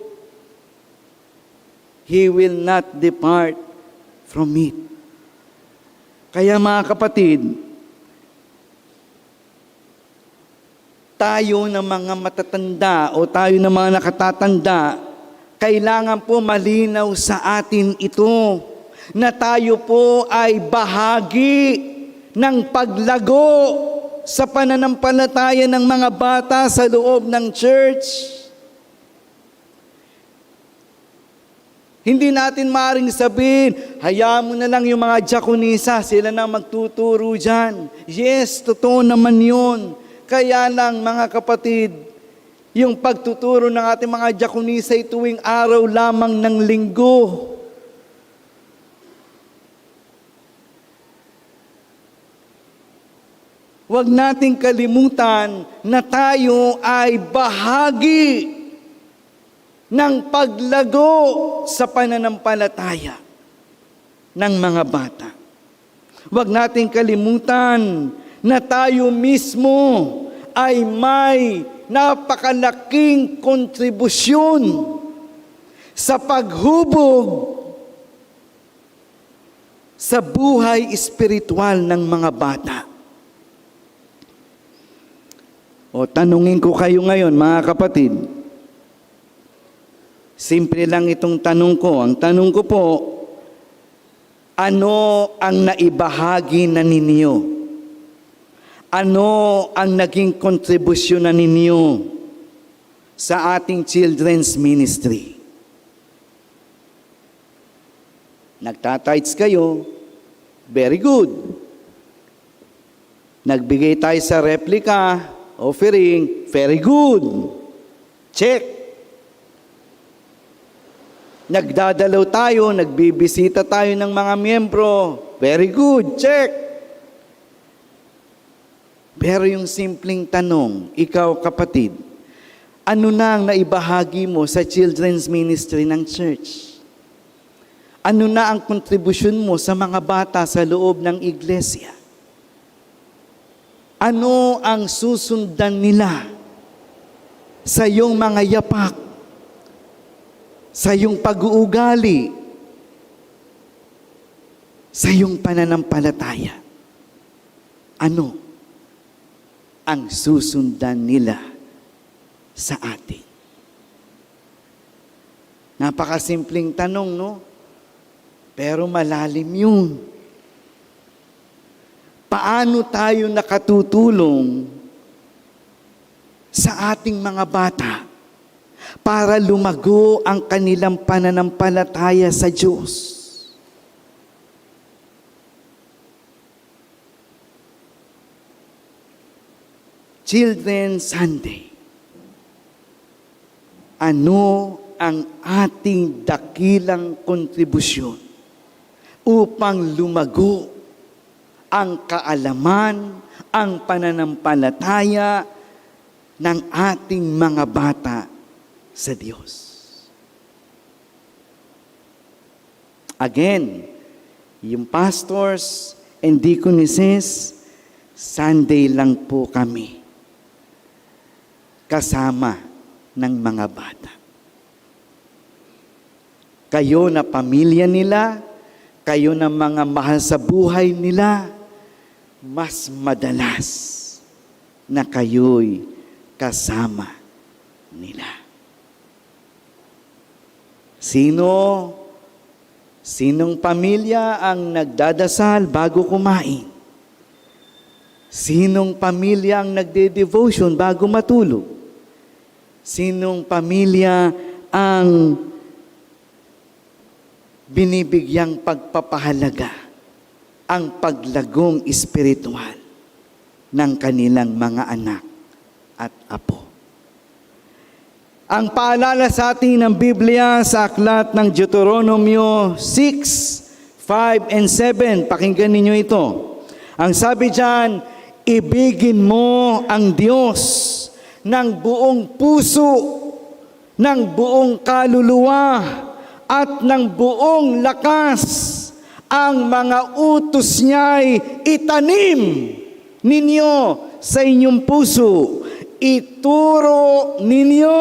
he will not depart from it. Kaya mga kapatid, tayo na mga matatanda o tayo na mga nakatatanda, kailangan po malinaw sa atin ito na tayo po ay bahagi ng paglago sa pananampalataya ng mga bata sa loob ng church. Hindi natin maaaring sabihin, hayaan mo na lang yung mga diakonisa, sila na magtuturo dyan. Yes, totoo naman yun. Kaya lang mga kapatid, yung pagtuturo ng ating mga diakonisa ay tuwing araw lamang ng linggo. Huwag nating kalimutan na tayo ay bahagi ng paglago sa pananampalataya ng mga bata. Huwag nating kalimutan na tayo mismo ay may napakalaking kontribusyon sa paghubog sa buhay espiritual ng mga bata. O tanungin ko kayo ngayon, mga kapatid. Simple lang itong tanong ko. Ang tanong ko po, ano ang naibahagi na ninyo? Ano ang naging kontribusyon na ninyo sa ating children's ministry? Nagtatites kayo, very good. Nagbigay tayo sa replica, offering, very good. Check. Nagdadalaw tayo, nagbibisita tayo ng mga miyembro, very good, check. Pero yung simpleng tanong, ikaw kapatid, ano na ang naibahagi mo sa children's ministry ng church? Ano na ang kontribusyon mo sa mga bata sa loob ng iglesia? Ano ang susundan nila sa iyong mga yapak, sa iyong pag-uugali, sa iyong pananampalataya? Ano ang susundan nila sa atin? Napakasimpleng tanong, no? Pero malalim yun. Paano tayo nakatutulong sa ating mga bata para lumago ang kanilang pananampalataya sa Diyos? Children's Sunday. Ano ang ating dakilang kontribusyon upang lumago ang kaalaman, ang pananampalataya ng ating mga bata sa Diyos? Again, yung pastors and deaconesses, Sunday lang po kami kasama ng mga bata. Kayo na pamilya nila, kayo na mga mahal sa buhay nila, mas madalas na kayo'y kasama nila. Sinong pamilya ang nagdadasal bago kumain? Sinong pamilya ang nagde-devotion bago matulog? Sinong pamilya ang binibigyang pagpapahalaga ang paglagong espiritual ng kanilang mga anak at apo? Ang paalala sa atin ng Biblia sa aklat ng Deuteronomio 6, 5, and 7. Pakinggan ninyo ito. Ang sabi diyan, ibigin mo ang Diyos ng buong puso, ng buong kaluluwa, at ng buong lakas. Ang mga utos niya'y itanim ninyo sa inyong puso. Ituro ninyo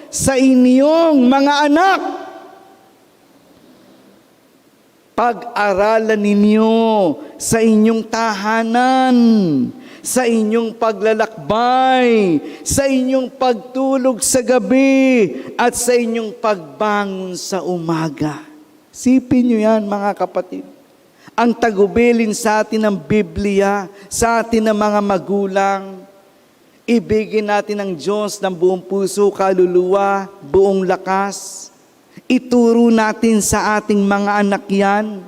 sa inyong mga anak. Pag-aralan ninyo sa inyong tahanan, sa inyong paglalakbay, sa inyong pagtulog sa gabi, at sa inyong pagbangon sa umaga. Sipin nyo yan, mga kapatid. Ang tagubilin sa atin ng Biblia, sa atin ng mga magulang, ibigin natin ang Diyos ng buong puso, kaluluwa, buong lakas. Ituro natin sa ating mga anak yan,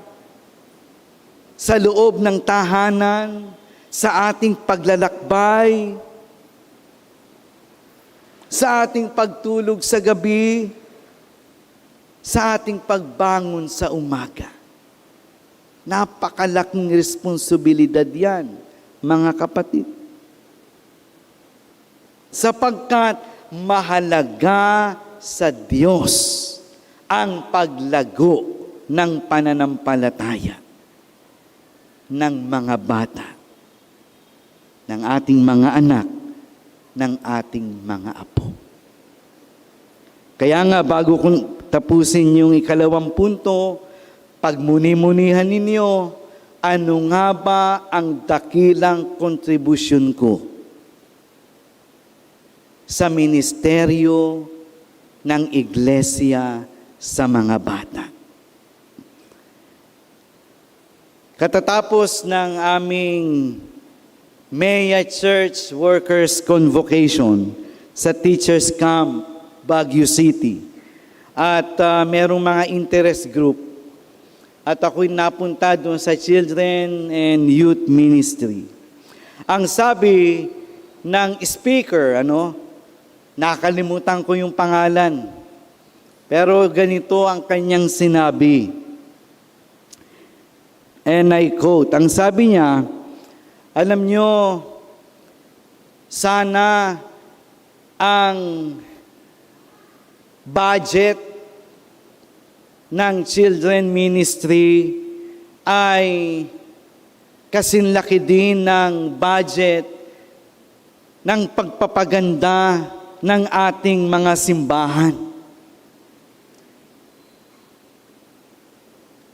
sa loob ng tahanan, sa ating paglalakbay, sa ating pagtulog sa gabi, sa ating pagbangon sa umaga. Napakalaking responsibilidad yan, mga kapatid. Sapagkat mahalaga sa Diyos ang paglago ng pananampalataya ng mga bata, ng ating mga anak, ng ating mga apo. Kaya nga, bago kong tapusin yung ikalawang punto, pagmuni-munihan ninyo, ano nga ba ang dakilang kontribusyon ko sa ministeryo ng iglesia sa mga bata? Katatapos ng aming Maya Church Workers Convocation sa Teachers Camp, Baguio City, at merong mga interest group, at ako'y napunta doon sa Children and Youth Ministry. Ang sabi ng speaker, nakalimutan ko yung pangalan, pero ganito ang kanyang sinabi. And I quote, ang sabi niya, alam nyo, sana ang budget ng children ministry ay kasinlaki din ng budget ng pagpapaganda ng ating mga simbahan.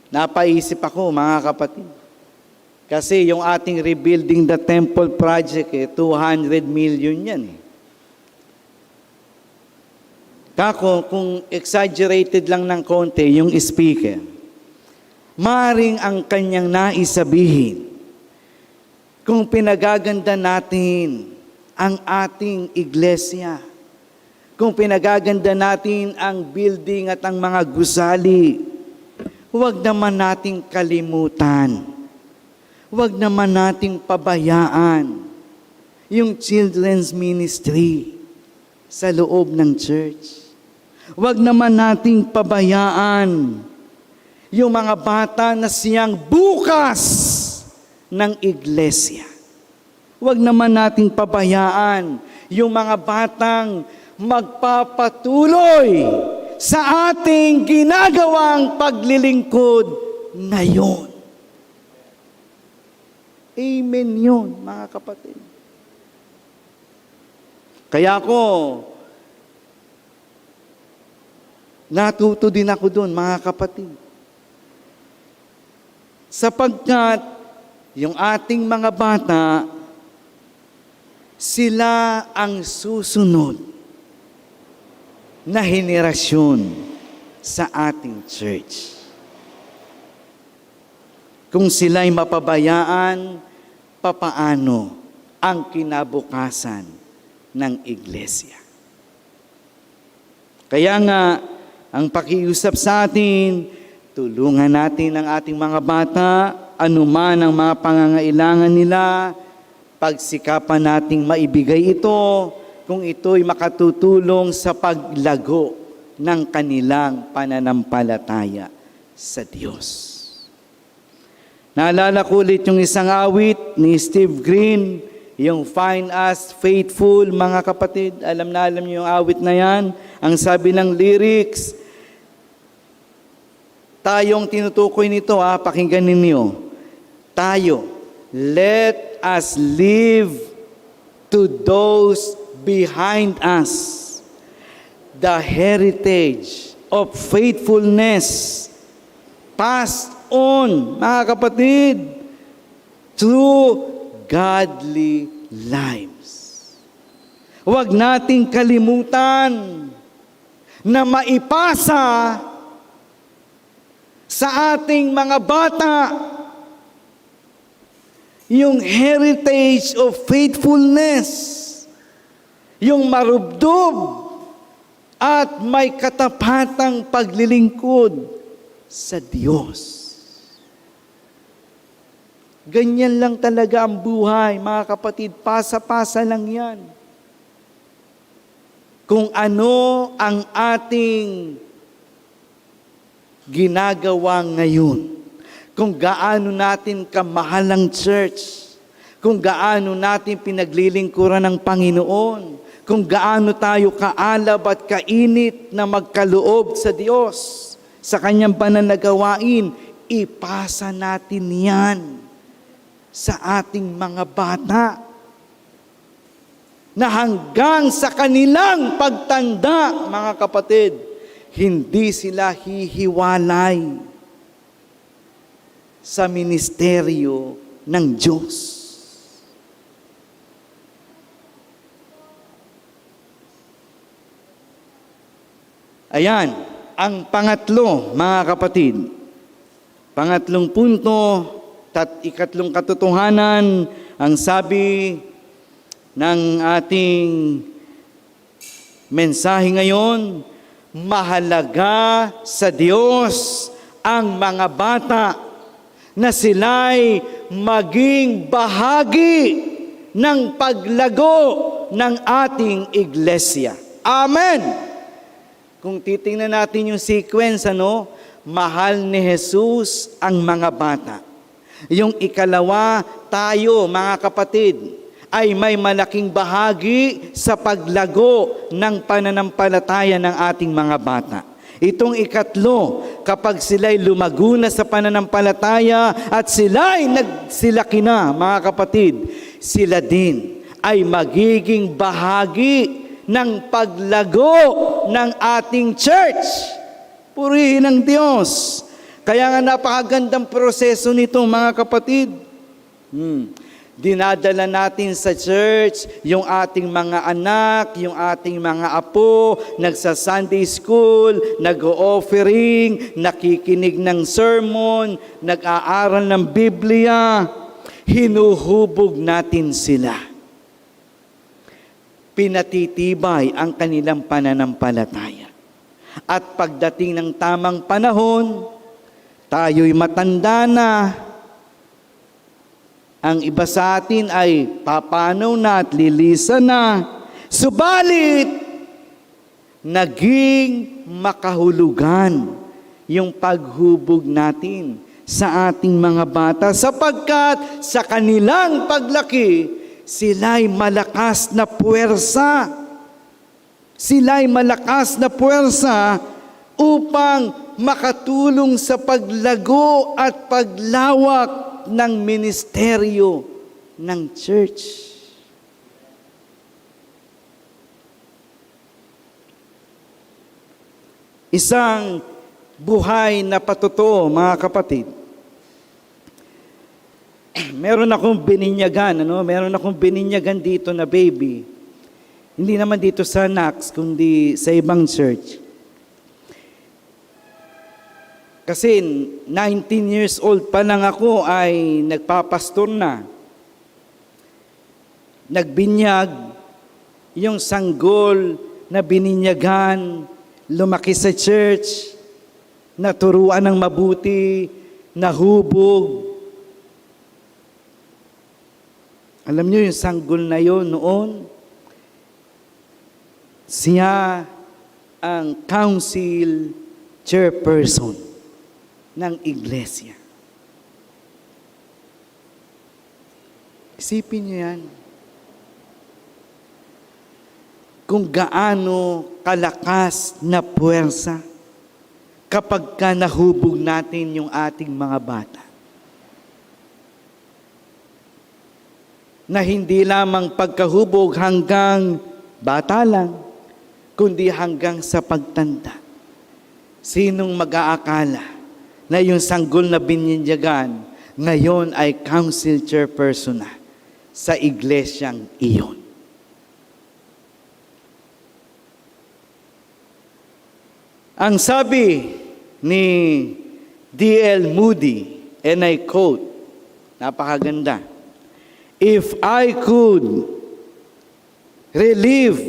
Napaisip ako, mga kapatid. Kasi yung ating Rebuilding the Temple project, 200 million yan. Kako, kung exaggerated lang ng konti yung speaker, maring ang kanyang naisabihin, kung pinagaganda natin ang ating iglesia, kung pinagaganda natin ang building at ang mga gusali, huwag naman nating kalimutan, huwag naman nating pabayaan yung children's ministry sa loob ng church. Huwag naman nating pabayaan yung mga bata na siyang bukas ng iglesia. Huwag naman nating pabayaan yung mga batang magpapatuloy sa ating ginagawang paglilingkod ngayon. Amen yun, mga kapatid. Kaya ako, natuto din ako doon, mga kapatid. Sapagkat yung ating mga bata, sila ang susunod na henerasyon sa ating church. Kung sila'y mapabayaan, papaano ang kinabukasan ng iglesia? Kaya nga, ang pakiusap sa atin, tulungan natin ang ating mga bata, anuman ang mga pangangailangan nila, pagsikapan nating maibigay ito. kung ito'y makatutulong sa paglago ng kanilang pananampalataya sa Diyos. Naalala ko ulit yung isang awit ni Steve Green, yung Find Us Faithful, mga kapatid. Alam niyo yung awit na yan. Ang sabi ng lyrics, tayong tinutukoy nito, pakinggan ninyo. Tayo, let us live to those behind us the heritage of faithfulness passed on, mga kapatid, through godly lives. Huwag nating kalimutan na maipasa sa ating mga bata yung heritage of faithfulness, yung marubdob at may katapatang paglilingkod sa Diyos. Ganyan lang talaga ang buhay, mga kapatid. Pasa-pasa lang yan. Kung ano ang ating ginagawa ngayon, kung gaano natin kamahal ang church, kung gaano natin pinaglilingkuran ng Panginoon, kung gaano tayo kaalab at kainit na magkaloob sa Diyos, sa Kanyang pananagawain, ipasa natin yan sa ating mga bata na hanggang sa kanilang pagtanda, mga kapatid, hindi sila hihiwalay sa ministeryo ng Diyos. Ayan, ang pangatlo, mga kapatid. Pangatlong punto, ikatlong katotohanan, ang sabi ng ating mensahe ngayon, mahalaga sa Diyos ang mga bata na sila'y maging bahagi ng paglago ng ating iglesia. Amen! Kung titingnan natin yung sequence, mahal ni Jesus ang mga bata. Yung ikalawa, tayo, mga kapatid, ay may malaking bahagi sa paglago ng pananampalataya ng ating mga bata. Itong ikatlo, kapag sila'y lumago na sa pananampalataya at sila'y nagsilaki na, mga kapatid, sila din ay magiging bahagi ng paglago ng ating church. Purihin ang Diyos. Kaya nga napakagandang proseso nito, mga kapatid. Dinadala natin sa church yung ating mga anak, yung ating mga apo, nagsa-Sunday school, nag-o-offering, nakikinig ng sermon, nag-aaral ng Biblia. Hinuhubog natin sila. Pinatitibay ang kanilang pananampalataya. At pagdating ng tamang panahon, tayo'y matanda na. Ang iba sa atin ay papanaw na at lilisan na. Subalit, naging makahulugan yung paghubog natin sa ating mga bata sapagkat sa kanilang paglaki, sila'y malakas na puwersa. Sila'y malakas na puwersa upang makatulong sa paglago at paglawak ng ministeryo ng church. Isang buhay na patotoo, mga kapatid. Meron akong bininyagan, Meron akong bininyagan dito na baby. Hindi naman dito sa Nax, kundi sa ibang church. Kasi 19 years old pa lang ako ay nagpapastor na. Nagbinyag, yung sanggol na bininyagan, lumaki sa church, naturuan ng mabuti, nahubog. Alam niyo yung sanggol na yon noon, Siya ang council chairperson ng iglesia. Isipin niyo yan. Kung gaano kalakas na puwersa kapag ka nahubog natin yung ating mga bata. Na hindi lamang pagkahubog hanggang bata lang, kundi hanggang sa pagtanda. Sinong mag-aakala na yung sanggol na bininyagan ngayon ay council chairperson na sa iglesyang iyon? Ang sabi ni D.L. Moody, and I quote, napakaganda, "If I could relive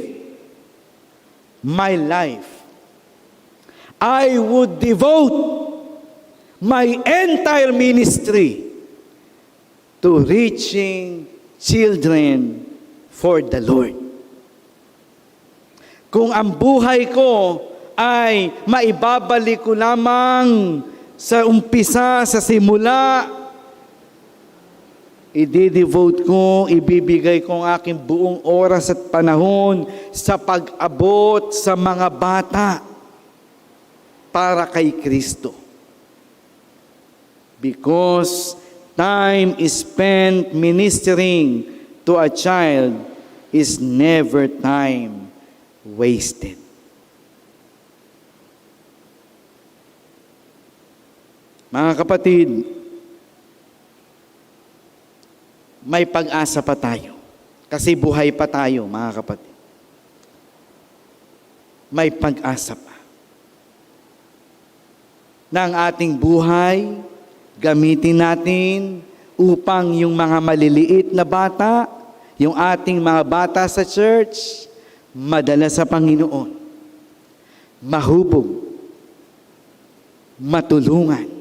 my life, I would devote my entire ministry to reaching children for the Lord." Kung ang buhay ko ay maibabalik ko lamang sa umpisa, sa simula, i-devote ko, ibibigay ko ang aking buong oras at panahon sa pag-abot sa mga bata para kay Kristo. Because time is spent ministering to a child is never time wasted. Mga kapatid, may pag-asa pa tayo. Kasi buhay pa tayo, mga kapatid. May pag-asa pa. Na ang ating buhay, gamitin natin upang yung mga maliliit na bata, yung ating mga bata sa church, madala sa Panginoon, mahubog, matulungan.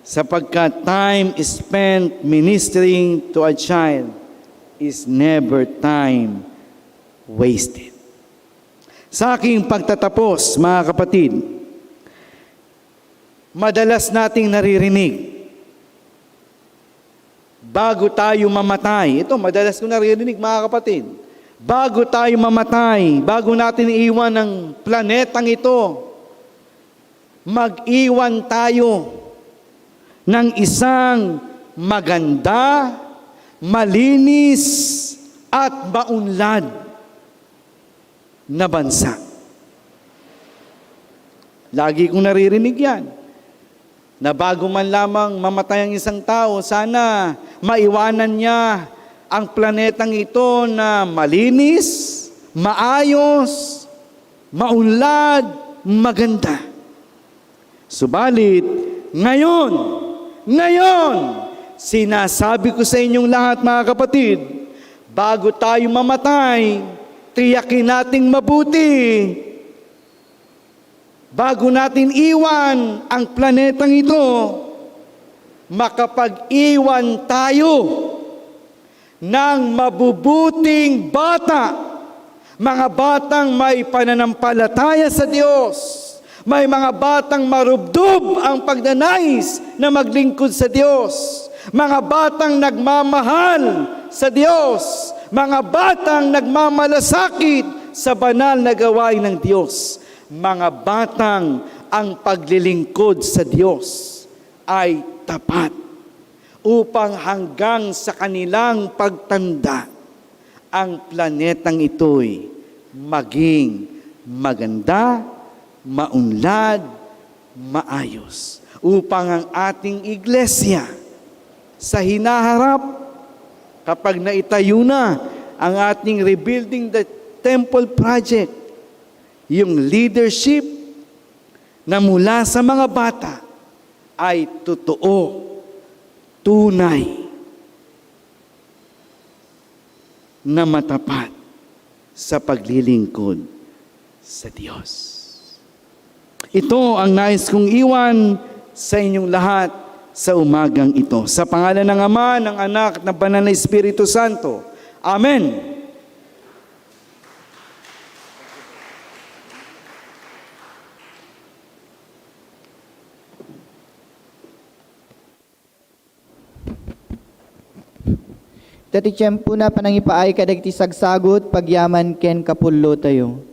Sapagkat time spent ministering to a child is never time wasted. Sa aking pagtatapos, mga kapatid, madalas nating naririnig, bago tayo mamatay, ito madalas ko naririnig, mga kapatid, bago tayo mamatay, bago natin iiwan ng planetang ito, mag-iwan tayo ng isang maganda, malinis, at maunlad na bansa. Lagi kong naririnig yan, na bago man lamang mamatay ang isang tao, sana maiwanan niya ang planetang ito na malinis, maayos, maunlad, maganda. Subalit, ngayon, sinasabi ko sa inyong lahat, mga kapatid, bago tayo mamatay, tiyakin nating mabuti. Bago natin iwan ang planetang ito, makapag-iwan tayo ng mabubuting bata, mga batang may pananampalataya sa Diyos, may mga batang marubdob ang pagnanais na maglingkod sa Diyos, mga batang nagmamahal sa Diyos, mga batang nagmamalasakit sa banal na gawain ng Diyos, mga batang ang paglilingkod sa Diyos ay tapat upang hanggang sa kanilang pagtanda, ang planetang ito'y maging maganda, maunlad, maayos, upang ang ating iglesia sa hinaharap, kapag naitayo na ang ating Rebuilding the Temple Project, yung leadership na mula sa mga bata ay totoo, tunay, na matapat sa paglilingkod sa Diyos. Ito ang nais kong iwan sa inyong lahat sa umagang ito. Sa pangalan ng Ama, ng Anak, at ng Banal na Espiritu Santo. Amen. Dati tiyempo na panangipaay kadagiti sagsagot, pagyaman ken kapullo tayo.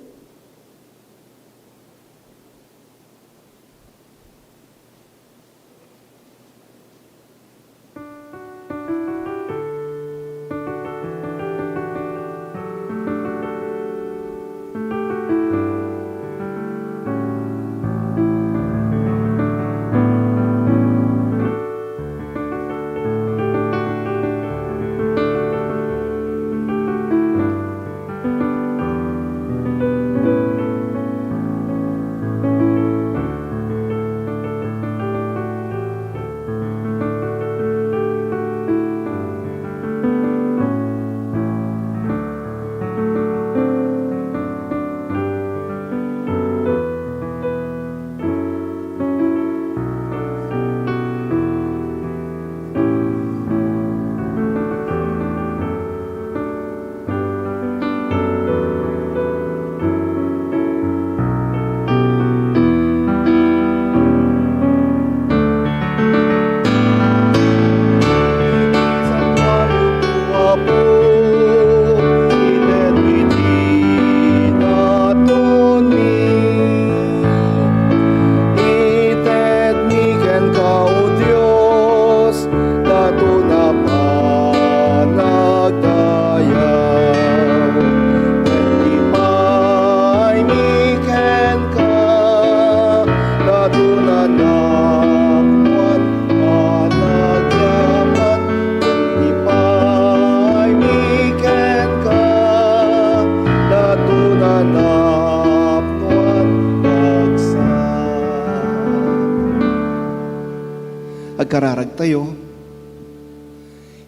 Agkararag tayo,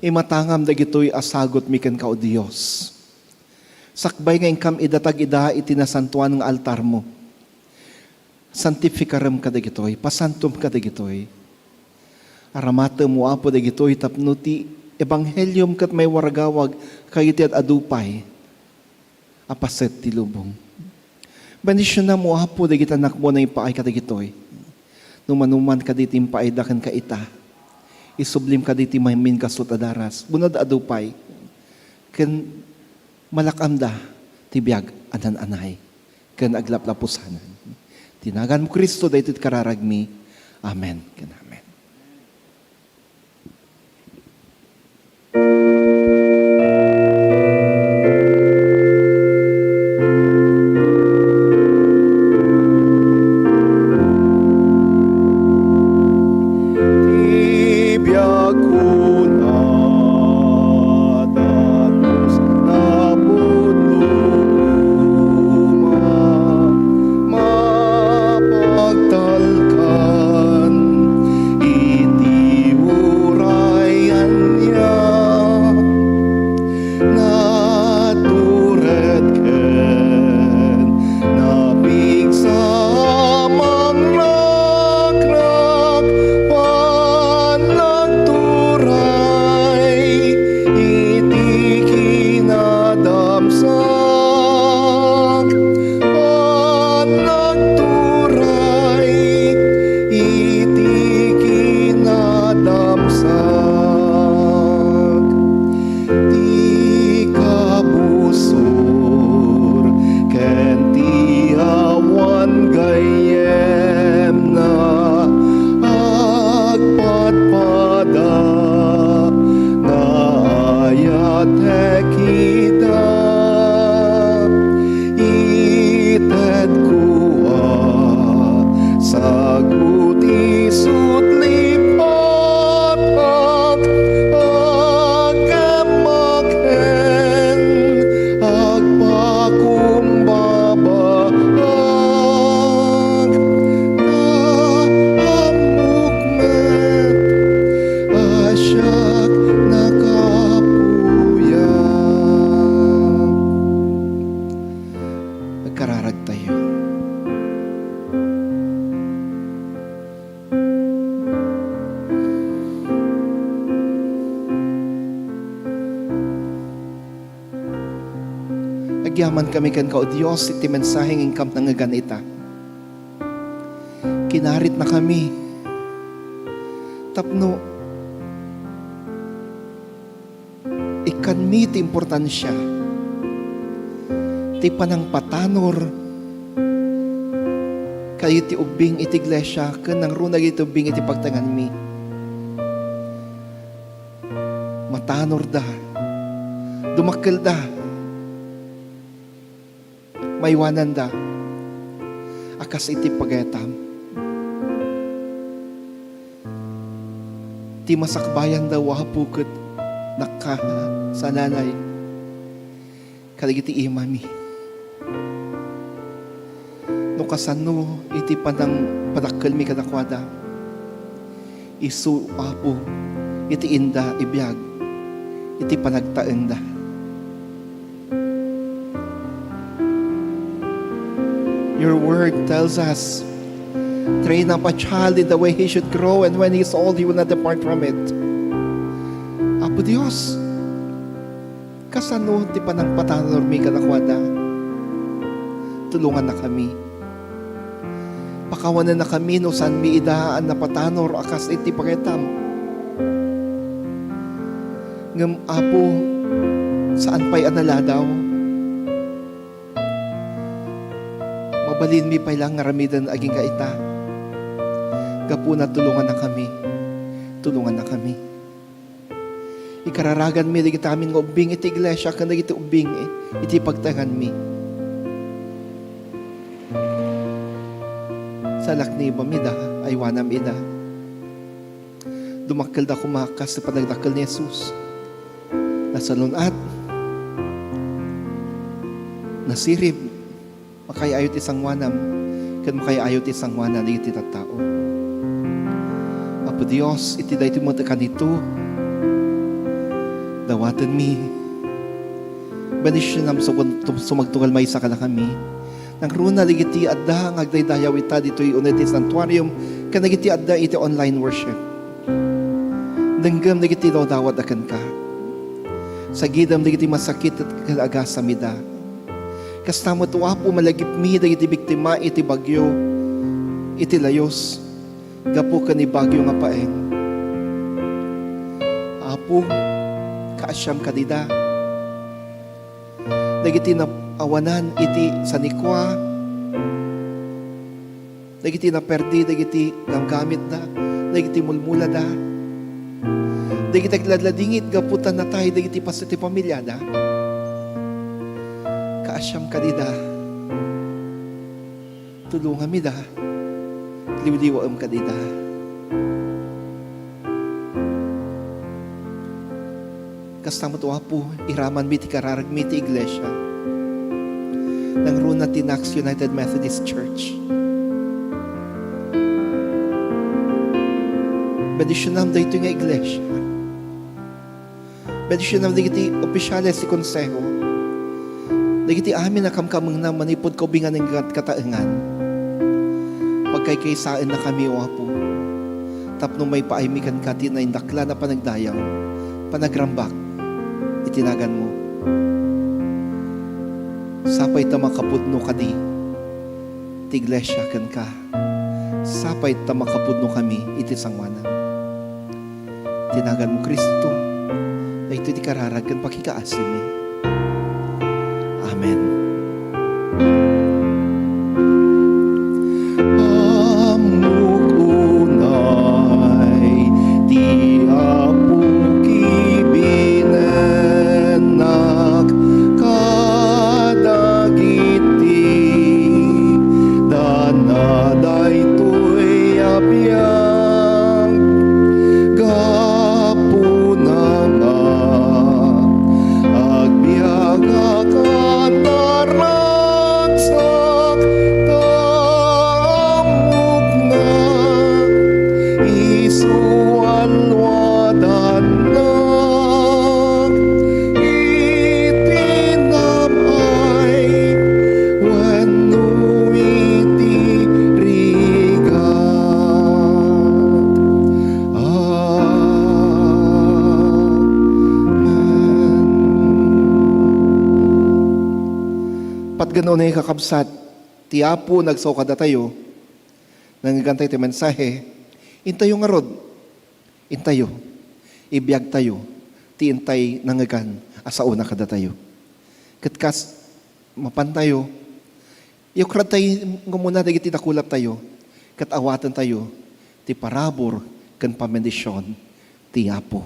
imatangam dagitoy asagot miken ka o Dios. Sakbay nga ingkam idatag ida itinasantuan ng altar mo. Santifikaram ka dagitoy, pasantum ka dagitoy. Aramata mo apo dagitoy tapnuti ebanghelyum kat may waragawag kayo ti adupay. Apaset ti lubong. Banisyon na mo apo dagit anak mo na ipaay ka dagitoy. Numanuman ka diti impaidakan ka ita. Isublim ka diti mahimin ka sutadaras. Bunad adupay. Ken malakamda tibiyag anan-anay. Ken aglaplapusanan. Tinagan mo Kristo daytoy kararagmi. Amen. Ken amen. Agyaman kami kan ka o Diyos, iti mensaheng ingkam na nga ganita. Kinarit na kami. Tapno, kan mi ti importansya. Ti panang patanor kayo ti ubing iti iglesia ken nang runag iti ubing iti pagtangan mi. Matanor da. Dumakkel da. Maiwanan da. Akas iti pagayatam. Ti masakbayan da wahapuket nakka sa nanay. Kaligiti imami. No kasano iti panang padakkel mi kadakwada. Isu apo iti inda ibiyag. Iti panagtaeng da. Your word tells us, train up a child in the way he should grow, and when he is old, he will not depart from it. Apo Dios, kasano ti panang patanor mi kadakwada? Tulungan na kami. Pakawanan na kami no saan mi idaan na patanor akas iti pagetam. Ngem apo, saan pa'y analadaw? Mabalin mi pa'y lang ngaramidan aging kaita. Gapuna tulungan na kami. Tulungan na kami. Ikararagan mi digit amin nga ubing iti iglesia kan digit ubing iti pagtangan mi. Salak ni bamida ay wanam ida. Dumakkel da kumakas sa panagdakkel ni Jesus. Nasalunat. Nasirib. Makayayot isang wanam. Kan makayayot isang wanam digit iti tao. Apo Dios, iti da iti mo kanito. Dawatan mi. Benisyon nam sumagtugal may isa ka na kami. Nang runa ligiti adda ang agdaydayaw ita dito'y unay iti santuarium kan nagiti adda iti online worship. Danggam ligiti daw dawat akan ka. Sa gidam ligiti masakit at kalagasa mida. Kastamo tuwa po malagip mi dagiti biktima iti bagyo iti layos. Gapo ka ni bagyo nga paeng. Apo, kaasyam kadida. Dagiti na awanan iti sanikwa. Dagiti na perdi, dagiti gamgamit da. Dagiti mulmula da. Dagiti agladladingit, gaputan na tayo, dagiti pasiti pamilya da. Kaasyam kadida. Tulungan mi da. Liwliwaam kadida. Kastamo to apo, iraman mi ti kararag mi ti iglesia. Nang runa ti Nax United Methodist Church. Bendisyonam da ito nga iglesia. Bendisyonam da iti opisyales ti konseho. Da iti amin na kamkamang na manipod kaubingan ng kataengan. Pagkaykaysaan na kami o apo. Tapno may paaymikan ka ti na indakla na panagdayaw. Panagrambak. Itinagan mo. Sapay ta makapudno kadi. Ti iglesia kan ka. Sapay ta makapudno kami iti sangwana. Tinagan mo Kristo. Na ito di kararag kan pakikaasim mi. Amen. Amukunay ti apu kibinenak kadagiti danaday to'y abiyang gapuna nga agbiag akataragsak tamog na isualwadan na itinamay wenno itirigat. Amen. Pat ganoon ay kakabsat, ti Apo nagsawkada tayo, nangigantay ti mensahe, intayo nga rod, intayo, ibiyag tayo, ti intay nangigan, asa una kada tayo. Katkas, mapantayo, yung krad tayo, muna dagiti nakulap tayo, katawatan tayo, ti parabor, kan pamendisyon, ti Apo.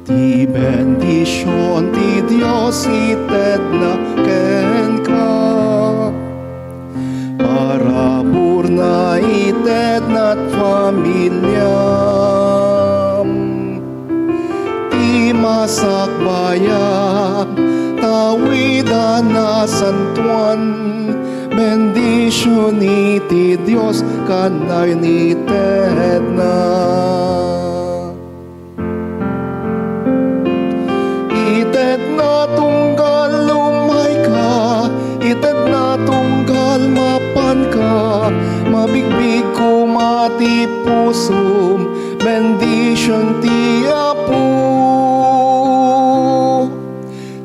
Ti bendisyon ti Dios ited na ken ka, parabor na ited na't pamilyam, ti masakbayan tawidan na santuan, bendisyon iti Dios kanay nited na. Ited na tunggal lumay ka, ited na tunggal mapan ka, mabigbig ko mati pusum, bendisyon ti Apo.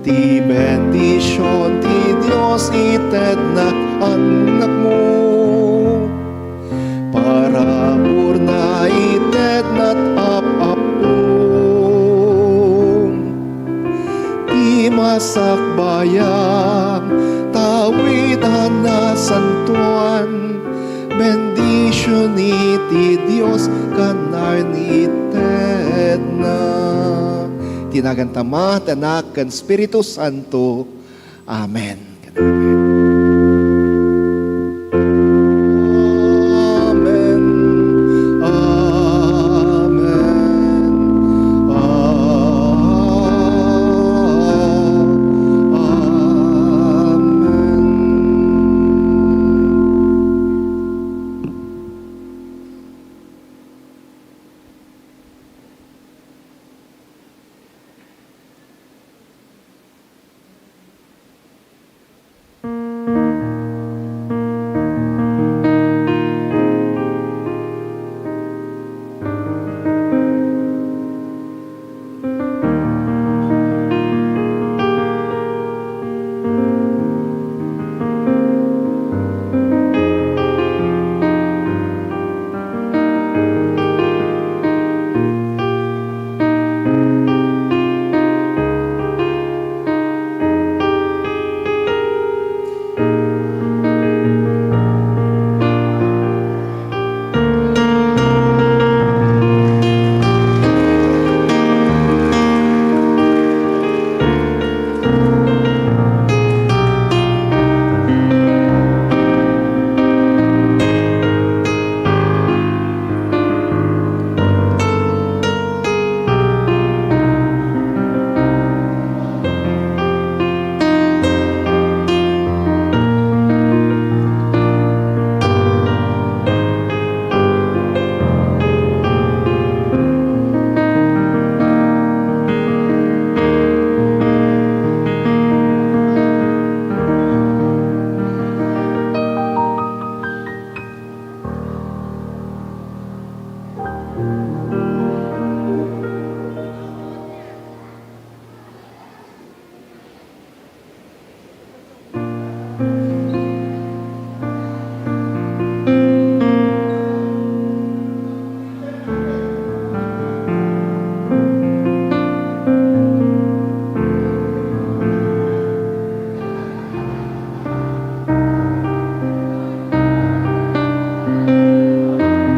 Ti bendisyon ti Dios ited na anak mo, parabor na ited na't apapo. Masakbayang tawidan na santuan, bendisyon iti Dios kanarnited na. Tinagan Tama, Anak, kan Espiritu Santo. Amen.